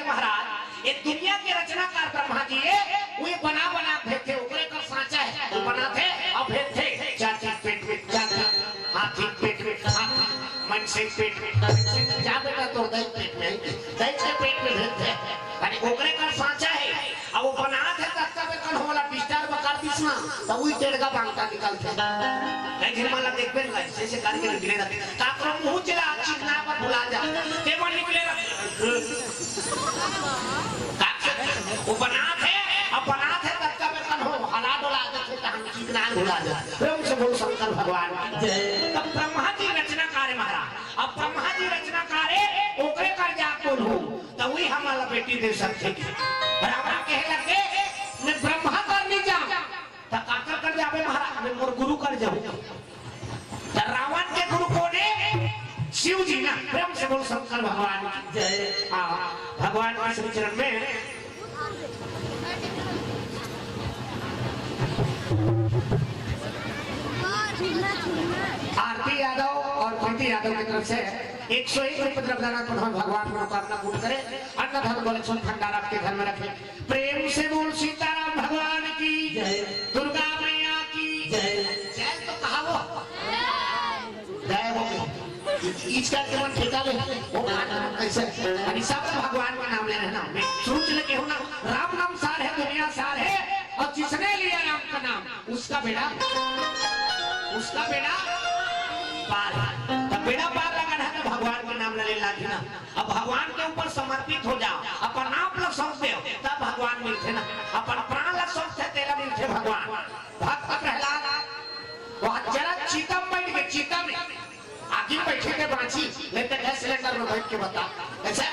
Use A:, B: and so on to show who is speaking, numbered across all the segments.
A: दुनिया के रचनाकार ब्रह्मा जी वे बना बना भेजे ऊपरे का सांचा है वो बना थे अब भेजे जाति पेट में जाति हाथी पेट में हाथी मन से पेट में जा बेटा तो दही पेट में दही से पेट में भेजे यानी ऊपरे का सांचा है अब वो बना थे तब तक कौन होला डिस्टर्ब कर दिसना तब वही टेढ़ का बांगटा निकलते नहीं धीरमाला देख बेन गाइस जैसे करके निकले ना काकरो मुंह चला चिकना पर भुला जा ते मन निकले ना वो बनात है अब बनात है तब का बेकन हो हला डोला देते तो हम चिकना भुला जाते प्रेम से बोल शंकर भगवान जय तब ब्रह्मा जी रचनाकार है महाराज अब ब्रह्मा जी रचनाकार है ओकरे कर जा कौन हो तो वही हमारा बेटी दे सकते रावण कहे लगे मैं ब्रह्मा कर नहीं जा तो काकर कर जावे महाराज मैं मोर गुरु कर जाऊं तो रावण के गुरु कौन है शिव जी ना प्रेम से बोल शंकर भगवान जय हां भगवान के श्री चरण में आरती यादव और प्रीति यादव की तरफ से 101 रुपए द्रव्यदान भगवान मनोकामना पूर्ण करे अन्न धन दौलत भंडार आपके घर में रखे प्रेम से बोल सीताराम भगवान की जय दुर्गा मैया की जय जय तो कहा वो जय हो इसका केवल ठेका ले वो कैसे अभी सब भगवान का नाम ले रहे ना मैं सोच ले के हो ना राम नाम सार है दुनिया सार है और जिसने लिया राम का नाम उसका बेड़ा पार तब बेड़ा पार लगा है तो भगवान के नाम ले लागी ना अब भगवान के ऊपर समर्पित हो जाओ अपन नाम लग सौंप दो तब भगवान मिलते ना अपन प्राण लग सौंपते तेरा मिलते भगवान भक्त प्रहलाद वहां जरा चीता बैठ के चीता में आगे बैठे थे बांची लेते गैस सिलेंडर में बैठ के बता ऐसा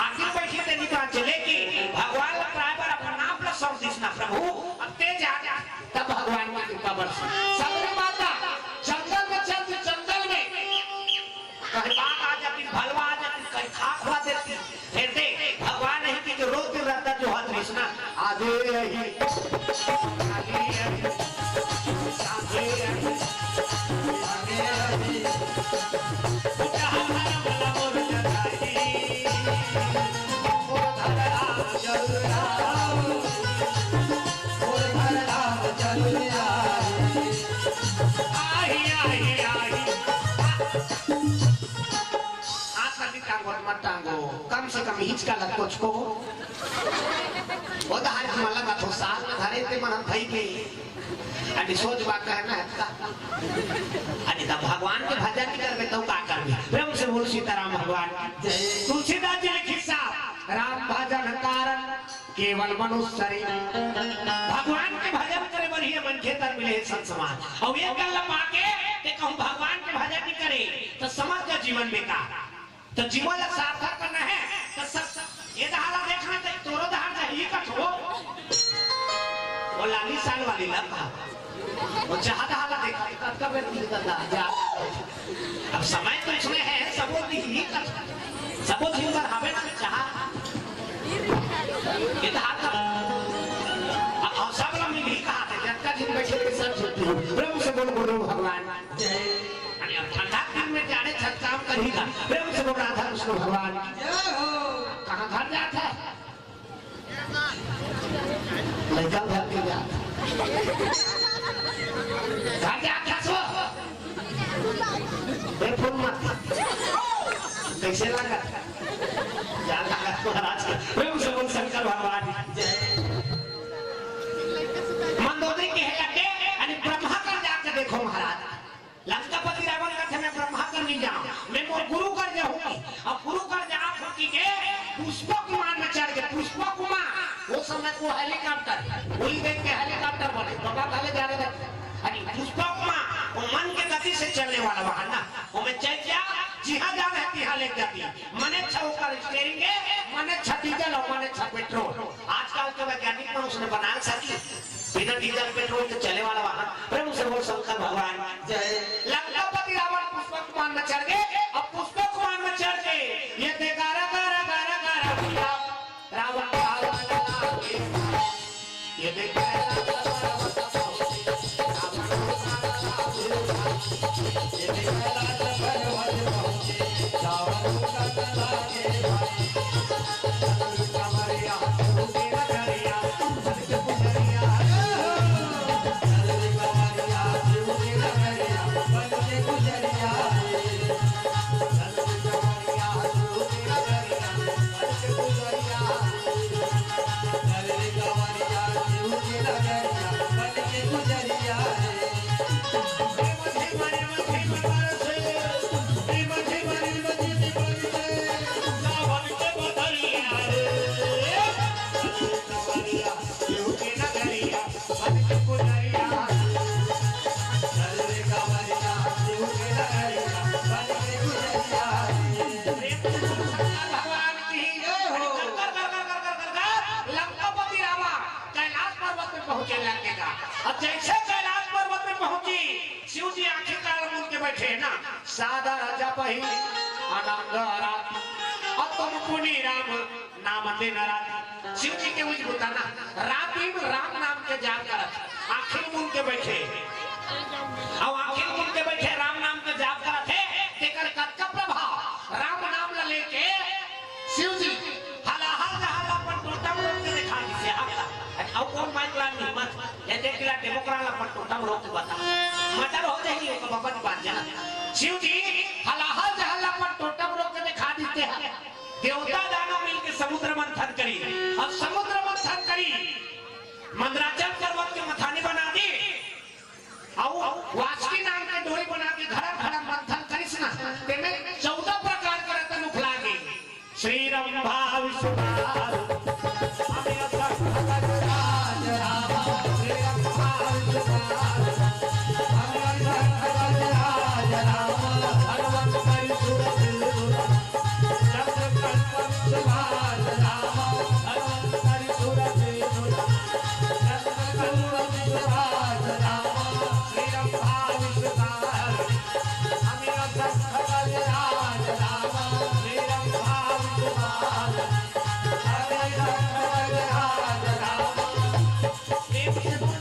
A: आगे बैठे थे नहीं बांचे लेकिन भगवान प्राय पर अपन नाम लग सौंप दिसना प्रभु अब तेज आ जा तब भगवान की कृपा बरसी सबने माता जंगल में चलती जंगल में कहीं बाघ आ जाती भलवा आ जाती कहीं खाक हुआ देती फिर दे भगवान नहीं कि जो रोज दिन रहता जो हाथ कृष्णा आगे रही कम से कम हिचका लग कुछ को वो धार मला का तो साल में धारे ते मन भाई के अनि सोच बात कहना है का अनि तब भगवान के भजन करबे तो का करबे प्रेम से बोल सीताराम भगवान जय तुलसीदास जी लिखी साहब राम भजन कारण केवल मनुष्य शरीर भगवान के भजन करे बढ़िया मन के तर मिले संसमान और ये गल पाके ते कहूं भगवान के भजन नहीं करे तो समझ का जीवन बेकार तो जीवन सार्थक करना है तो सब ये दहाड़ा देखना चाहिए तोरो दहाड़ चाहिए कट हो वो लाली साल वाली लगा वो जहां दहाड़ा देखा कट का बेट निकलता जा अब समय तो इसमें है सबो ही कट सबो जिंदर हवे ना चाहा ये दहाड़ा अब सब लोग मिल ही कहा थे जब तक जिन बैठे के सब छुट्टी प्रेम से बोल गुरु भगवान जय अनि अब ठंडा दिन में जाने छत काम करेगा प्रेम से बोल राधा कृष्ण भगवान जय हो कहां घर जाता है लड़का घर के जा घर जाता सो बेफुल मत कैसे लगा जा लगा महाराज प्रेम से बोल शंकर भगवान जय मंदोदरी के है लगे अनि ब्रह्मा कर जाके देखो महाराज लंकापति रावण कहते मैं ब्रह्मा कर नहीं जाऊं मैं मोर गुरु कर जाऊंगी अब गुरु कर जा आप की के पुष्पक विमान में चढ़ के पुष्पक विमान वो समय को हेलीकॉप्टर वही देख के हेलीकॉप्टर बने बाबा काले जा रहे थे अरे पुष्पक विमान वो मन के गति से चलने वाला वाहन ना वो में चल जा जहां जा रहती है ले जाती मने छौकर स्टीयरिंग है मने छ डीजल और मने छ पेट्रोल आजकल के वैज्ञानिक ने उसने बना सकी बिना डीजल पेट्रोल के चले वाला वाहन प्रेम से बोल शंकर भगवान जय लंका चढ़ गए अब पुष्पक कुमार में चढ़ के ये ते गारा गारा गारा गारा भैया रावण ये देख जैसे कैलाश पर्वत में पहुंची शिव जी आंखें काल मूंद के बैठे ना सादा राजा पही आनंद रात और तुम पुनी राम नाम दिन रात शिव जी के मुझे बताना रात में राम नाम के जाप करत आंखें मूंद के बैठे और आंखें मूंद के बैठे राम नाम के जाप करत है तेकर कत्का प्रभाव राम नाम ला लेके शिव जी हलाहल जहाला पर टोटम रूप से दिखा दिसे हकला और कौन माइकला हिम्मत ये देखला डेमोक्राट ला पर टोटम रोक बता मटर हो जाएगी वो बाबा बात जाना शिव जी हलाहल जहाला पर टोटम रोक के दिखा देते हैं देवता दानव मिलके समुद्र मंथन करी और समुद्र मंथन करी मंदराचल पर्वत के मथानी बना दी और वासुकी नाम के डोरी बना के घड़ा घड़ा मंथन करिस ना तेमे 14 प्रकार के रतन उफलागे श्री राम भाव सुनार हमें अगर राज राम श्री राम भाव सुनार हमें अगर राज राम हनुमत करी सूरत चंद्र कल्पम सुभाष राम हनुमत करी सूरत चंद्र कल्पम सुभाष राम श्री राम भाव सुनार हमें अगर राज राम श्री राम भाव सुनार हमें अगर राज राम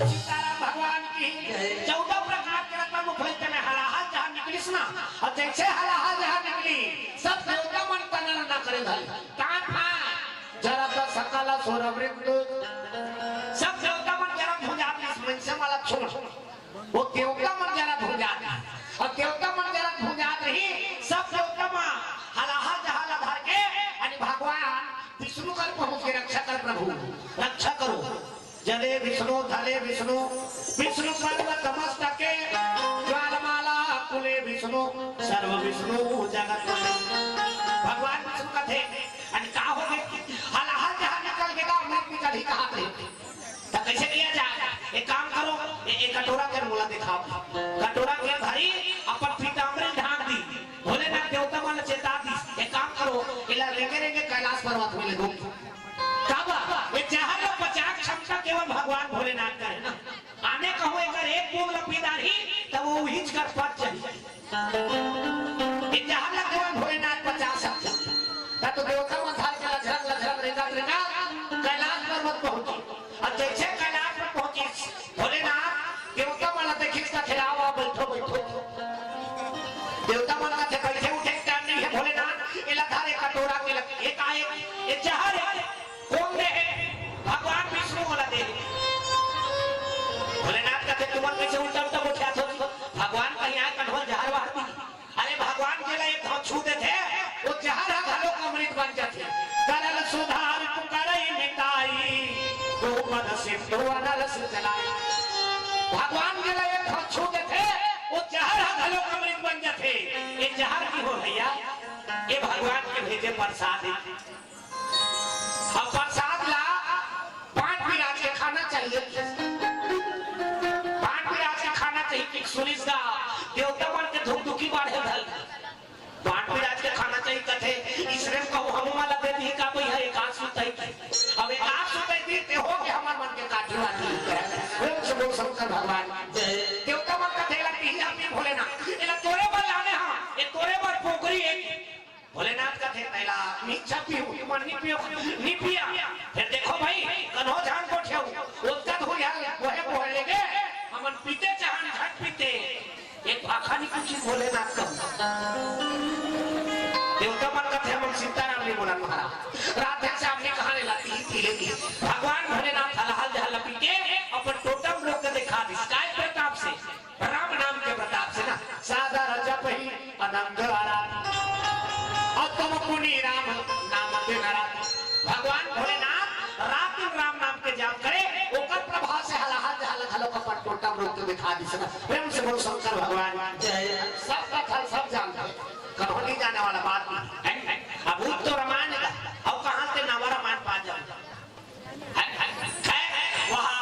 A: सीताराम भगवान की 14 प्रकार के रत्न मुखलित में हलाहल जहां निकलिस ना और जैसे हलाहल जहां निकली सब देवता मन तनन ना करे धल कान फा जरा का सकल सुर वृंद सब देवता मन जरा भुजात इस मन से वाला छोड़ वो देवता मन जरा भुजात और देवता मन जरा भुजात रही सब देवता मन हलाहल जहां धर के अनि भगवान विष्णु कर पहुंच के रक्षा कर प्रभु रक्षा करो जले विष्णु धले विष्णु विष्णु पर्वत मस्तके ज्वालमाला कुले विष्णु सर्व विष्णु जगत भगवान विष्णु का थे अनि का हो गए हलाहल जहां निकल के अमृत निकल ही कहां थे तो कैसे किया जाए एक काम करो एक कटोरा के मोला दिखाओ कटोरा के भरी अपन पीताम्बर ढांक दी भोलेनाथ देवता मन चेता दी एक काम करो इला लेके रहेंगे कैलाश पर्वत में ले घूम काबा ये जहां 50 क्षमता केवल भगवान भोलेनाथ का है ना आने कहो अगर एक बूंद लपीदार ही तब वो हिच कर पट जाए ये जहां केवल भोलेनाथ 50 क्षमता तो देवता मंथन के लझरक रेगा कैलाश पर्वत पहुंची और जैसे कैलाश पर पहुंची भोलेनाथ देवता मन देखी इसका खिलावा बैठो बैठो देवता मन का बैठे उठे टाइम नहीं है भोलेनाथ इला धारे कटोरा के लगे एक आए ये जहां कौन दे भगवान विष्णु वाला दे भोलेनाथ का तुमन कैसे उल्टा उल्टा बोलते हो भगवान कहीं आए कन्हल जहर वाहती अरे भगवान के लिए एक छू दे थे वो जहर घालो का अमृत बन जाते करल सुधार पुकारई मिटाई दो पद सिंधु अनल से चलाई भगवान के लिए एक छू दे थे वो जहर घालो का अमृत बन जाते ये जहर की हो भैया ये भगवान के भेजे प्रसाद है अब प्रसाद ला 5 विराज के खाना चाहिए 5 विराज के खाना चाहिए कि सुनिस का देवता मन के धुक धुकी बाढ़े धल 5 विराज के खाना चाहिए कथे इसरे को हम वाला दे दी का कोई है एकाश सुतई अब एकाश सुतई दी हो के हमार मन के काटी वाटी करे सब शंकर भगवान देवता मन का देला की हम भोलेनाथ इला तोरे बल आने हां ये तोरे कोटा रोक के दिखा दी सका प्रेम से बोल शंकर भगवान सब का फल सब जानते हैं कहो नहीं जाने वाला बात नहीं अब तो रामायण का अब कहां से नवा रामायण पा जाए वहां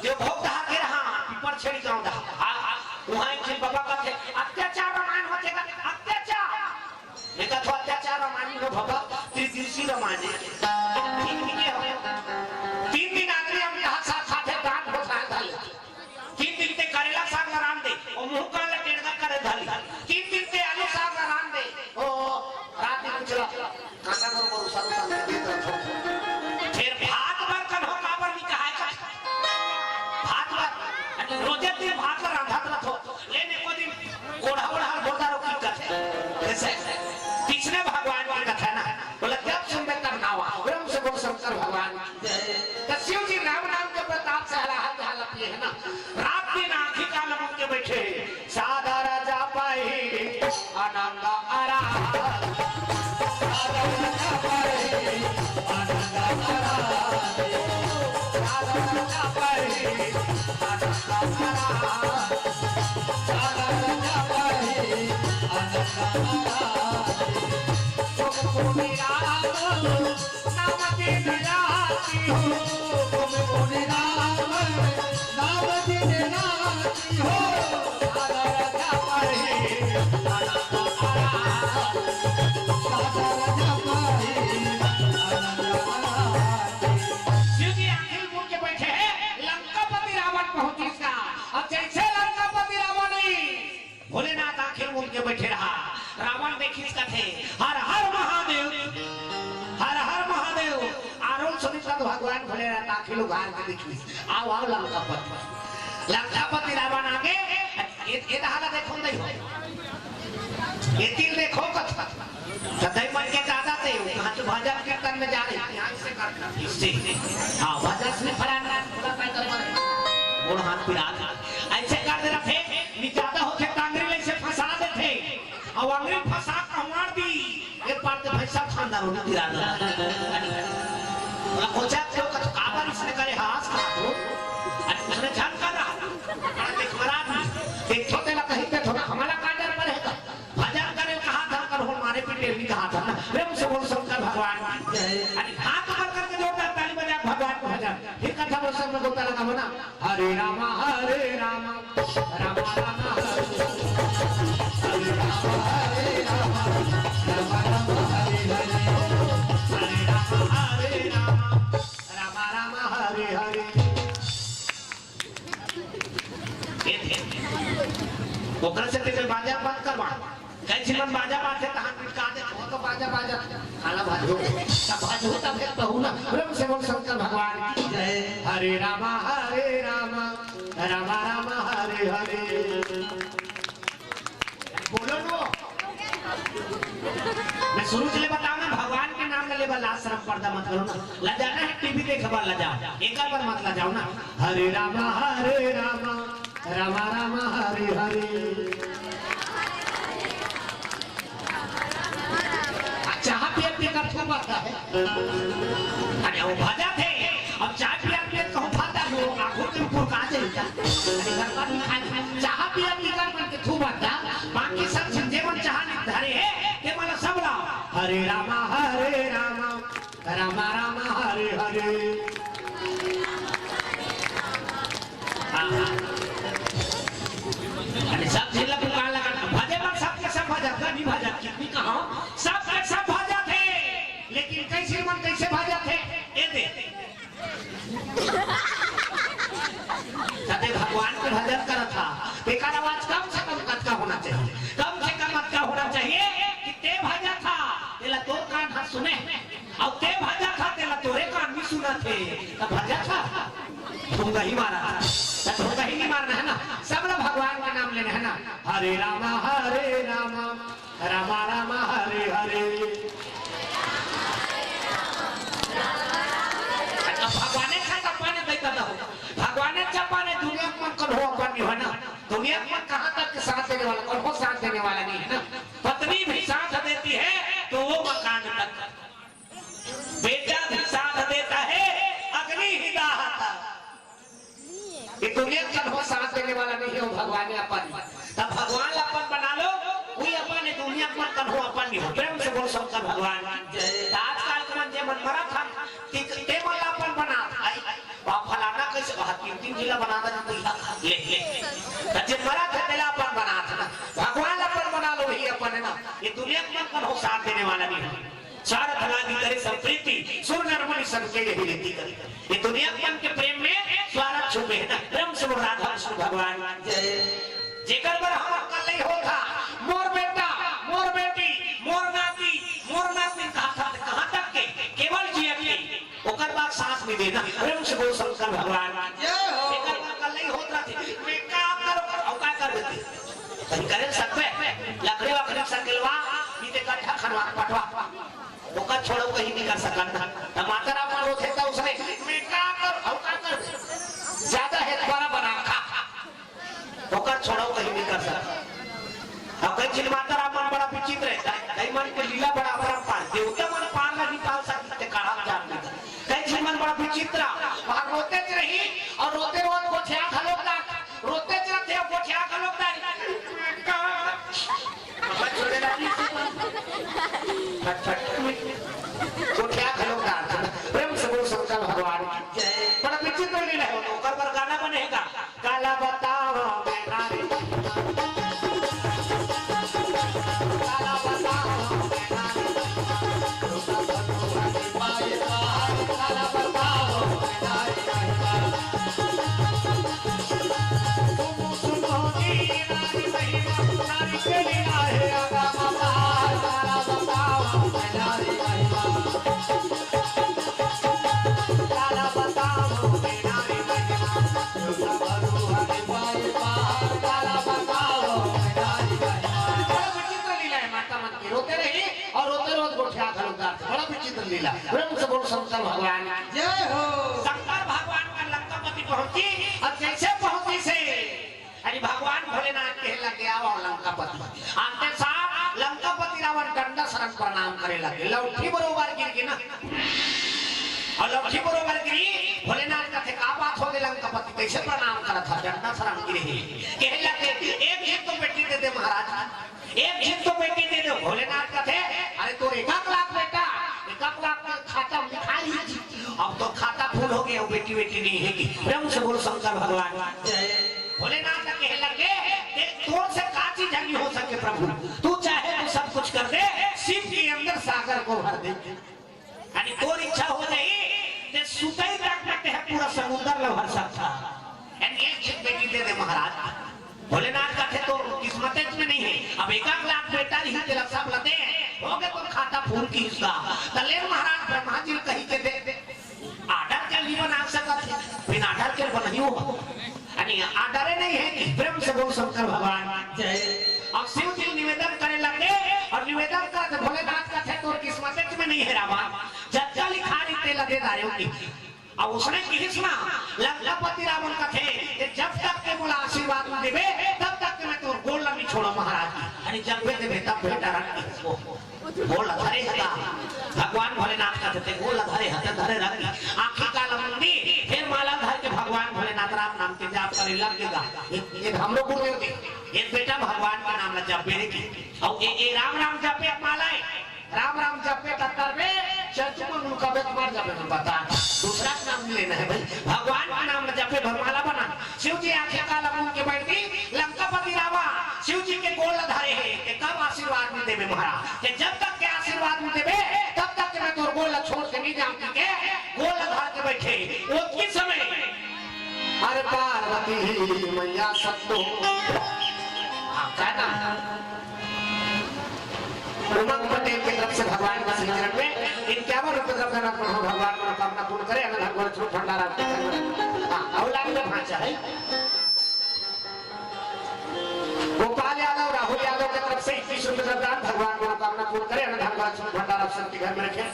A: जो भोग दहा के रहा पीपर छेड़ी गांव दा वहां एक बाबा का थे अत्याचार रामायण होते का अत्याचार देखा तो अत्याचार रामायण नो बाबा त्रिदिवसीय रामायण तीन दिन आदमी हम यहाँ साथ साथे दांत बसाए धाले 3 दिन ते करेला साग राम दे और मुंह का लटेड़गा करे धाली 3 दिन ते आलू साग राम दे ओ रात में चला कांदा को सारू सामने देता फिर भात भर कन हो काबर नहीं कहा भात भर रोजे दिन भात भर रांधा तो लेने को दिन कोढ़ा कोढ़ा बोलदारो की कथे ऐसे तीसरे भगवान की कथा ना बोला जब सुनबे तब नावा ब्रह्म से बोल शंकर भगवान शिव जी राम नाम के प्रताप से हालत ये है ना रात दिन आंखी काल मुंह के बैठे सादा राजा पाए आनंद आरा सादा राजा पाए आनंद आरा सादा राजा पाए आनंद आरा सादा राजा पाए आनंद आरा तुमको मेरा नाम दिन राती हो तुमको मेरा नाम दिन राती हो सादा राजा पाए आनंद आरा सादा राजा पाए आनंद आरा शिव जी आखिर मुंह के बैठे हैं लंकापति रावण पहुंची इसका अब जैसे लंकापति रावण नहीं भोलेनाथ आखिर मुंह के बैठे रहा रावण देखी इसका थे हर हर महादेव आरोल सुनिता भगवान भोलेनाथ आखिर लोग हार के देखी आओ आओ लंकापति रावण आगे ये हालत देखो नहीं हो ये तिल देखो कथा सदै मन के दादा थे कहां तो भजन कीर्तन में जा रहे यहां से करता इससे हां भजन में फलाना थोड़ा पैदल मारे और हाथ पिरा ऐसे कर दे रहे नी ज्यादा होके टांगरी ले से फंसा देते और अंगरी फंसा कमार दी एक बार तो भाई सब खानदार होने गिरा दे कोचा क्यों का काबर इसने करे हाथ का दो उसने जान कर रहा देख महाराज देखो तेला कहीं पे थोड़ा हमारा काजर पर है भजन करे कहां धर कर हो मारे पे टेली कहां था ना प्रेम से बोल शंकर भगवान अरे हाथ कर करके जोड़ता ताली बजा भगवान को भजन फिर कथा बोल सब में बोलता लगा बना हरे राम राम राम राम हरे राम हरे राम राम राम हरे हरे हरे राम हरे राम राम राम हरे हरे ओकरा से ते बाजा बात करवा कैसी मन बाजा बात है कहां पिटका दे तो बाजा खाला भाजो तब भाजो तब फिर कहू ना ब्रह्म से बोल शंकर भगवान की जय हरे राम राम राम हरे हरे बोलो नो मैं शुरू से बताऊं ना भगवान के नाम ले बला शर्म पर्दा मत करो ना लजाना है टीवी देख बार लजा एक बार मत लजाओ ना हरे राम राम राम हरे हरे चाह पिए का खूब आता है अरे वो भाजा थे अब चाह पिए कहूं फाता हो आंखों के ऊपर का जाएगा अरे घर पर चाह पिए का मन के खूब आता बाकी सब जीवन चाह नहीं धरे है ये मानो सब ला हरे राम राम हरे हरे अरे सब जिला पुकार लगा भजे पर सबके सब भजा नहीं भजा कितनी कहा सब भजा थे लेकिन कैसे मन कैसे भजा थे ये दे सदे भगवान के भजन करा था बेकार आवाज कम से कम कद का होना चाहिए कम से कम कद का होना चाहिए कि ते भजा था तेला तो कान हाथ सुने और ते भजा था तेला तोरे कान भी सुना थे तब भजा था ठोंगा ही मारा ठोंगा ही नहीं मारना है ना सब लोग भगवान का नाम लेना है ना हरे राम राम हरे हरे भगवान का चपाने देता था भगवान चपाने दुनिया में कौन हो अपन है ना दुनिया में कहां तक साथ देने वाला कौन हो साथ देने वाला नहीं है ना पत्नी भी साथ देती है तो वो मकान तक बेटा भी साथ देता है अग्नि ही दाहता ये दुनिया का साथ देने वाला नहीं है भगवान अपन। तब भगवान अपन बना लो, कोई अपन दुनिया में कन्हो अपन नहीं हो। प्रेम से बोल शंकर भगवान आजकल के मन जे मन मरा था ते मन अपन बना आई फलाना कैसे तीन जिला बना देना ले ले जे मरा था तेला अपन बना था। भगवान अपन बना लो ही अपन है ना। ये दुनिया में कन्हो साथ देने वाला नहीं है। सारा भलागी करे सब प्रीति सुर नरमणि सबके यही रीति करे। ये दुनिया मन के प्रेम में स्वार्थ छुपे है ना। प्रेम से राधा कृष्ण भगवान जेकर पर हम कल नहीं होता मोर बेटा मोर बेटी मोर नाती कहां तक के केवल जिया के ओकर बाद सांस नहीं देना। प्रेम से बोल शंकर भगवान जय हो। जेकर पर कल नहीं होता थी मैं का करो औ का कर देती कहीं करे सकबे लकड़ी वकड़ी सकलवा बीते गड्ढा खनवा पटवा ओका छोड़ो कहीं नहीं कर सकन। टमाटर अपन रोथे था उसने मैं का कर औ का कर ज्यादा है बड़ा बना खा ओका छोड़ो कहीं नहीं कर सकता। अब कहीं चिलमातर अपन बड़ा विचित्र है। कहीं मन के लीला बड़ा अपरंपार देवता मन पार नहीं पाल सकते काढ़ा जान लेता। कहीं चिलमन बड़ा विचित्र वहां रोते च रही और रोते रोज गोठिया खलोकदा रोते च रहे गोठिया खलोकदा अब छोड़े नहीं गोठिया खलोकदा। प्रेम से बोल शंकर भगवान बड़ा विचित्र लीला है। ओकर पर गाना बनेगा काला बताओ लीला। प्रेम से बोल शंकर भगवान जय हो। शंकर भगवान का लंकापति पहुंची और जैसे पहुंची से अरे भगवान भोलेनाथ के लगे आओ लंकापति आते साथ लंकापति रावण डंडा शरण प्रणाम करे लगे। लौठी बरोबर गिर गई ना और लौठी बरोबर गिरी भोलेनाथ का थे का बात हो गई लंकापति कैसे प्रणाम करा था डंडा शरण गिरे कहे लगे एक तो बेटी दे दे महाराज एक तो बेटी दे दो। भोलेनाथ का थे अरे तो 1 लाख बेटा 1 लाख का खाता लिखा लीजिए। अब तो खाता फूल हो गया बेटी बेटी नहीं है कि। प्रेम से बोल शंकर भगवान भोलेनाथ का कहे लगे तोर से का चीज नहीं हो सके प्रभु तू चाहे तो सब कुछ कर दे शिव के अंदर सागर को भर दे। यानी तोर इच्छा हो गई ते सुतई तक में है पूरा समुद्र में भर सकता। यानी एक बेटी दे दे महाराज। भोलेनाथ का थे तो किस्मत में नहीं है। अब 1 लाख बेटा ही तेरा सब लदे हो गए तो खाता फूल की हिस्सा तले महाराज ब्रह्मा जी कही के दे आर्डर के लिए बना सकता थे बिना आर्डर के बनाइयो यानी आर्डर नहीं है कि। प्रेम से बोल शंकर भगवान जय। अब शिव जी निवेदन करे लगे और निवेदन कर भोलेनाथ का थे तो किस्मत में नहीं है रावण जब लिखा रीते लगे दारियों की। अब उसने कृष्णा लंकापति रावण का थे जब तक के बोला आशीर्वाद में देवे तब तक के मैं तो गोल नहीं छोड़ो महाराज की। यानी जब में देवे तब बेटा गोल धरे हता भगवान भोलेनाथ का थे गोल धरे हते धरे रख आंखी का लंबी फिर माला धर के भगवान भोलेनाथ राम नाम के जाप करे लगेगा। ये हम लोग गुरु थे एक बेटा भगवान का नाम ला जप बेरे की और ये राम राम जपे मालाए राम राम जपे तत्तर में चर्च में उनका बेट मार जावे तो बता दूसरा नाम लेना है भाई भगवान का नाम जपे भरमाला बना। शिव जी आंखें काला मुंह के बैठी लंकापति रावण शिव जी के गोल धारे है कि कब आशीर्वाद में देवे महाराज कि जब तक के आशीर्वाद में देवे तब तक मैं तोर गोल छोड़ के नहीं जाऊंगी के गोल धार के बैठे वो किस समय अरे पार्वती मैया सत्तो कहना उमंग पटेल की तरफ से भगवान का चरण में 51 रुपए का भगवान मनोकामना पूर्ण करे भगवान भंडारा औलाद में भांचा है। गोपाल यादव राहुल यादव की तरफ से 21 रुपए का दान भगवान मनोकामना पूर्ण करे भगवान भंडारा सबके घर में रखे।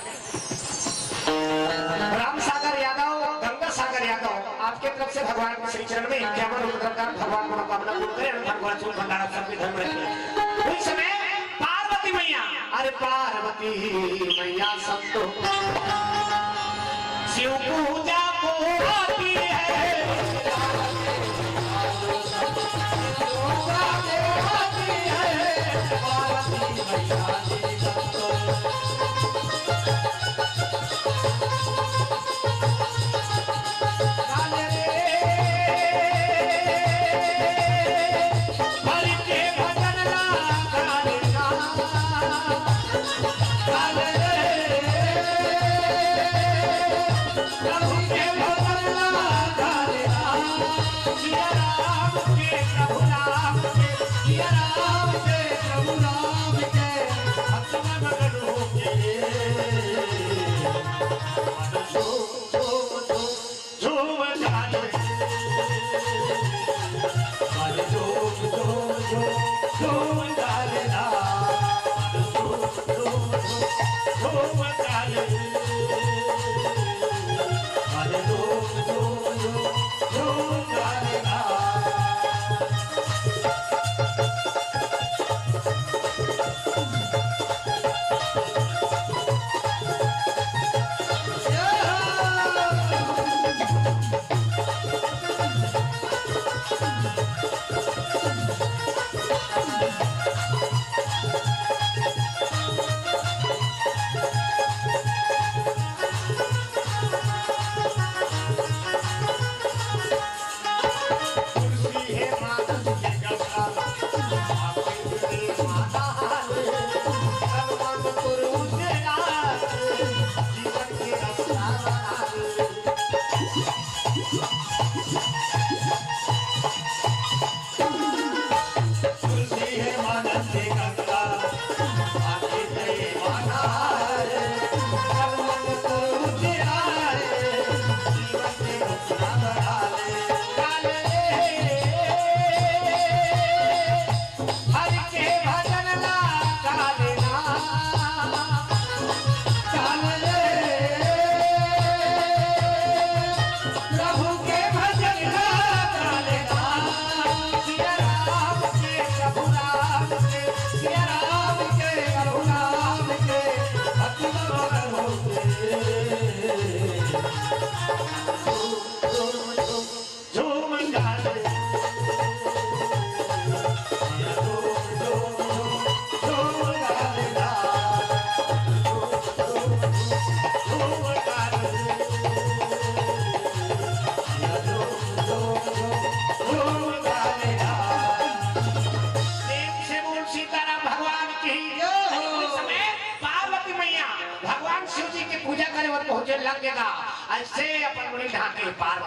A: राम सागर यादव गंगा सागर यादव आपके तरफ से भगवान के श्री चरण में 51 रुपए का दान भगवान मनोकामना पूर्ण करे भगवान भंडारा सबके घर में रखे। उस समय मैया अरे पार्वती मैया सब तो शिव पूजा को आती है। प्रभु के भजन गाले सिया राम के प्रभु राम के सिया राम के प्रभु राम के भक्त मगन हो के झूम गाले झूम गाले लगेगा ऐसे अपन मुड़ी ढाके पार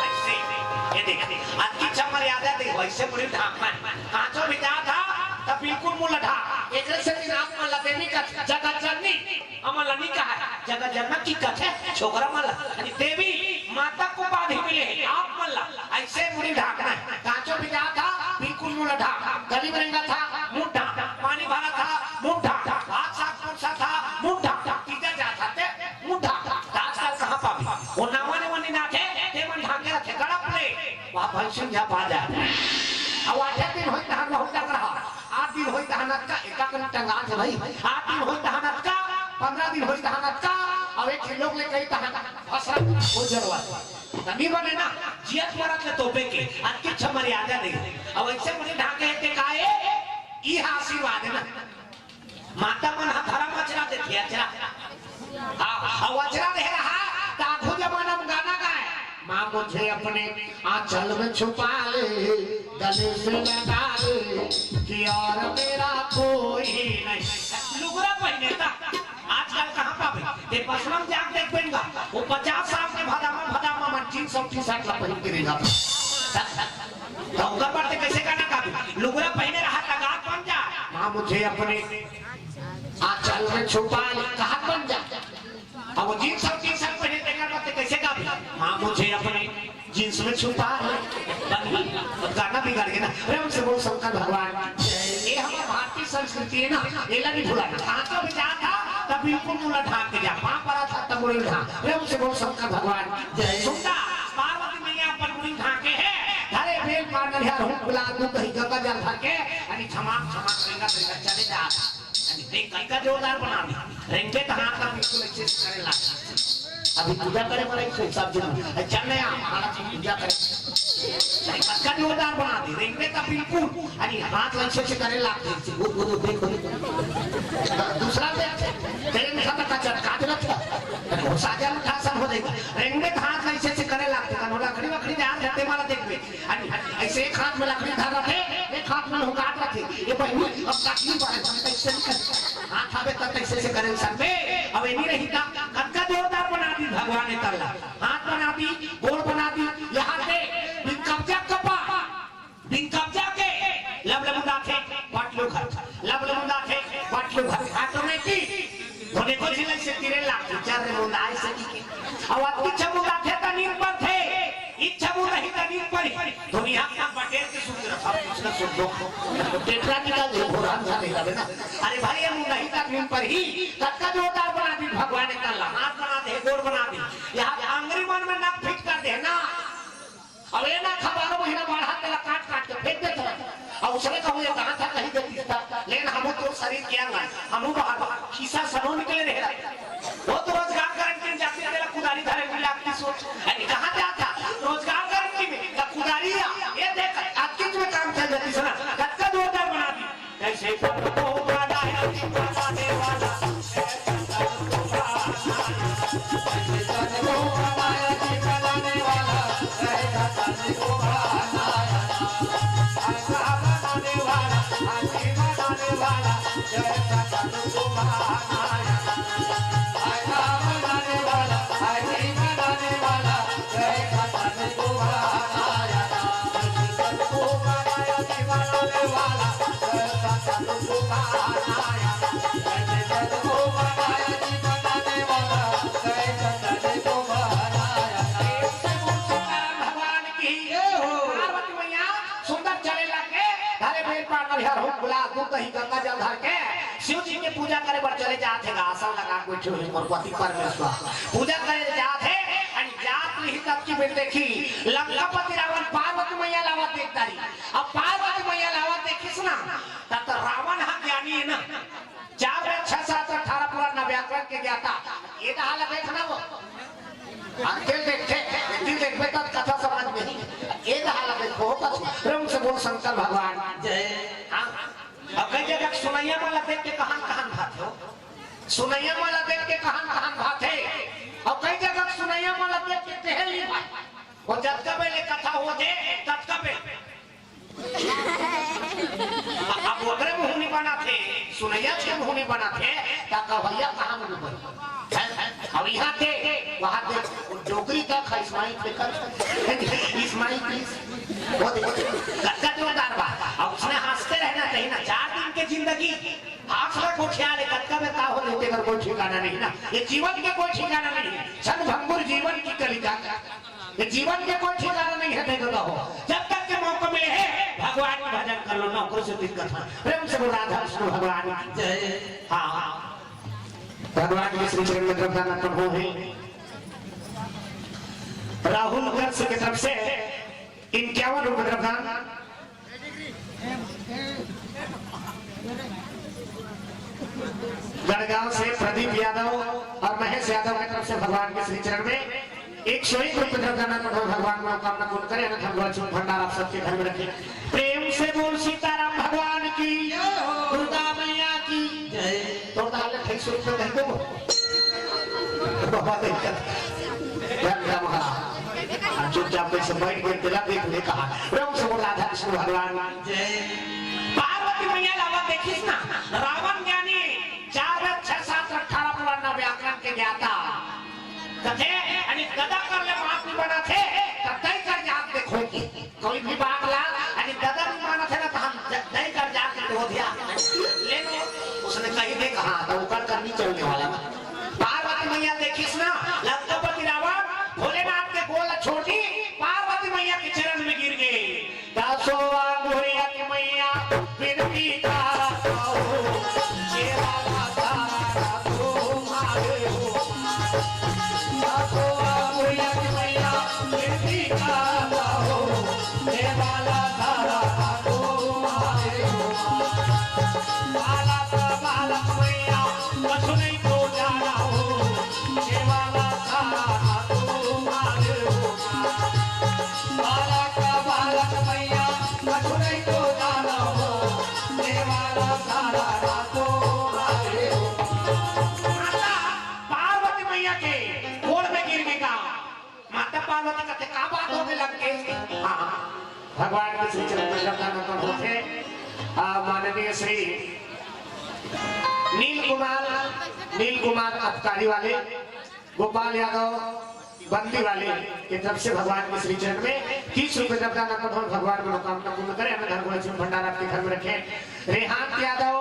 A: ऐसे ये देख आज की मर्यादा देख वैसे मुड़ी ढाकना कांचो भी जा था तब बिल्कुल मुंह लठा एक से दिन आप मन देवी का जगत जननी अमल नहीं कहा जगत जनना की कथे छोकरा मल यानी देवी माता को बाधी मिले आप मन ऐसे मुड़ी ढाकना कांचो भी जा था बिल्कुल मुंह लठा गली में रंगा था मुंह ढाक पानी भरा था मुंह ढाक हाथ साफ कौन-सा था मुंह ढाक किधर जाता थे मुंह ढाक वो नावाने वनी नाथे ते मन ढाके रखे गड़प ले वहां भंसन जा पा जा अब 8 दिन होई तहन होता रहा 8 दिन होई तहन का एका कन टंगा से भाई 8 दिन होई तहन का 15 दिन होई तहन का अब एक लोग ले कई तहन फसल हो जरवा तभी बने ना जियत मरत ले तोपे के आज की छ मर्यादा नहीं अब ऐसे मुझे ढाके के काए ई आशीर्वाद है ना माता मन हथरा मचरा देती है चला हां वचरा दे रहा ताकू जमाना में गाना गाए माँ मुझे अपने आंचल में छुपा ले गले से लगा ले कि और मेरा कोई नहीं लुगरा पहने था आजकल कहाँ पावे ते पसलम जाग देख पेंगा वो 50 साल के भदामा मन 300 टी-शर्ट ला पहन के रहेगा तो उनका पढ़ते कैसे गाना गावे लुगरा पहने रहा तगात बन जा माँ मुझे अपने आंचल में छुपा ले कहाँ बन जा अब वो जीन्स और टी-शर्ट पहने देखा करते कैसे गावे माँ मुझे अपने जीन्स में छुपा है गाना बिगड़ गया ना अरे उनसे बोल शंकर भगवान ये हमारी भारतीय संस्कृति है ना ये लगी भुला ढाका भी जा था तब बिल्कुल मुला ढाक के जा पाँ पड़ा था तब मुड़ी ढाक अरे उनसे बोल शंकर भगवान सुनता पार्वती मैया पर मुड़ी ढाके है हरे बेल पार नरिया हूँ बुला दूँ कहीं गंगा जल भर के यानी क्षमा करेगा चले जा देख कई का जोरदार बना दी रेंगे तो हाथ का बिल्कुल अच्छे से करे लगा अभी पूजा करे वाला एक सब जन चल रहे हमारा पूजा करे का जोरदार बना दी रेंगे का बिल्कुल यानी हाथ अच्छे से करे लगते वो देखो दूसरा तेरे में सब का चटका दे रखा वो साजा उठा सब हो जाएगा रेंगे हाथ अच्छे से करे लगते का लकड़ी वकड़ी ध्यान देते वाला देख ले ऐसे एक हाथ में लकड़ी धर रखे एक हाथ में हुकाट रखे ये पहले अब काटनी पड़े हाथ आवे तब कैसे से करे सब में अब ये नहीं रहता कद का जोरदार बना दी भगवान ने तल्ला दी, गोड़ बना दी। यहाँ पे बिन कब्जा कपा, बिन कब्जा के लबलमुंदा थे पाटलो घर, लबलमुंदा थे पाटलो घर। ऑटोमेटिक होने को जिले से तिरे लाख चार मुंदा ऐसे की और इच्छा मुंदा थे तो नींद पर थे, इच्छा मुंदा ही तो नींद पर ही। दुनिया का बटेर के सूत्र अब कुछ न सुन लो टेट्रा निकाल दे पुरान सा नहीं लगे ना। अरे भाई ये मुंदा ही तक नींद पर ही कटका जोरदार बना दी भगवान ने कहा हाथ बना दे गोड़ बना दी। यहाँ आंगरी मन में नाक फिट कर दे ना। अब ये ना खबारों महीना बढ़ा तेरा काट काट के फेंक देता और उसने कहा ये कहाँ था कहीं देती था। लेकिन हम तो शरीर क्या ना हम बाहर खीसा सनो निकले रह वो तो रोजगार गारंटी में जाती तेरा कुदारी धरे मिला की सोच कहाँ जाता रोजगार गारंटी में या कुदारी ये देख आज किस में काम चल जाती सुना कच्चा जोरदार बना दी कैसे को बना है बनाने वाला शिव जी के पूजा करे बर चले जाते आसन लगा बैठे हुए पति परमेश्वर पूजा करे जाते और जात ही तब की बेट देखी लंकापति रावण पार्वती मैया लावत देख तारी अब पार्वती मैया लावत देखिस ना तब तो रावण हा ज्ञानी है ना 4 6 7 18 पूरा नव्याकरण के ज्ञाता ये तो हाल बैठ ना वो अंकेल देखते दिन देख बेटा कथा समझ में ये तो हाल बैठ हो प्रेम से बोल शंकर भगवान जय। हां अब कई जगह सुनैया माला देख के कहां भात हो सुनैया माला देख के कहां भात है और कई जगह सुनैया माला देख के तेहली भात और जब कबे ले कथा हो दे तब कबे अब ओकरे मुहनी बना थे सुनैया के मुहनी बना थे ता कवैया कहां में बन अब यहां थे वहां थे डोगरी का इस्माइल लेकर इस्माइल प्लीज वो कच्चा जोरदार बात अब उसने हंसते रहना चाहिए ना 4 दिन की जिंदगी आखिर को ख्याल है कच्चा में का हो लेते कर कोई ठिकाना नहीं ना ये जीवन के कोई ठिकाना नहीं क्षण भंगुर जीवन की कलिका ये जीवन के कोई ठिकाना नहीं है देखो हो जब तक के मौका मिले है भगवान का भजन कर लो नौकरों से दिक्कत है प्रेम से राधा कृष्ण भगवान जय। हाँ भगवान के श्री चरण में द्रव्यदान अर्पण हो है राहुल गर्स की तरफ से 51 रुपए द्रव्यदान गढ़गांव से प्रदीप यादव और महेश यादव की तरफ से भगवान के श्री चरण में 101 रुपए द्रव्यदान भगवान मनोकामना पूर्ण करे भगवान भंडार आप सबके घर में रखे। प्रेम से बोल सीताराम भगवान की दुर्गा मैया की जय। तो ताले 28 रुपए दे दो बाबा चुपचाप कैसे बैठ गए तेरा देख ले कहा प्रेम से बोल राधा कृष्ण भगवान जय। पार्वती मैया लावा देखिस ना रावण ज्ञानी 4 6 7 18 पुराना व्याकरण के ज्ञाता कथे आणि गदा कर ले महात्मा बना थे तब तय कर जात देखो कि कोई भी बात ला आणि गदा नहीं माना थे ना तो हम तय कर जात हो दिया लेकिन उसने कही दे कहा तो ऊपर करनी चलने वाला पार्वती मैया देखिस ना लंकापति रावण भोलेनाथ के गोल छोटी पार्वती मैया के चरण में गिर गए दासो गोरिया की मैया विनती का भगवान के श्री चरण में श्रद्धा होते माननीय श्री नील कुमार अबकारी वाले गोपाल यादव बंदी वाले की तरफ से भगवान के श्री चरण में 30 रुपए का दान कठोर भगवान मनोकामना पूर्ण करे। हमें धर्म लक्ष्मी भंडार आपके घर में रखे। रेहान यादव,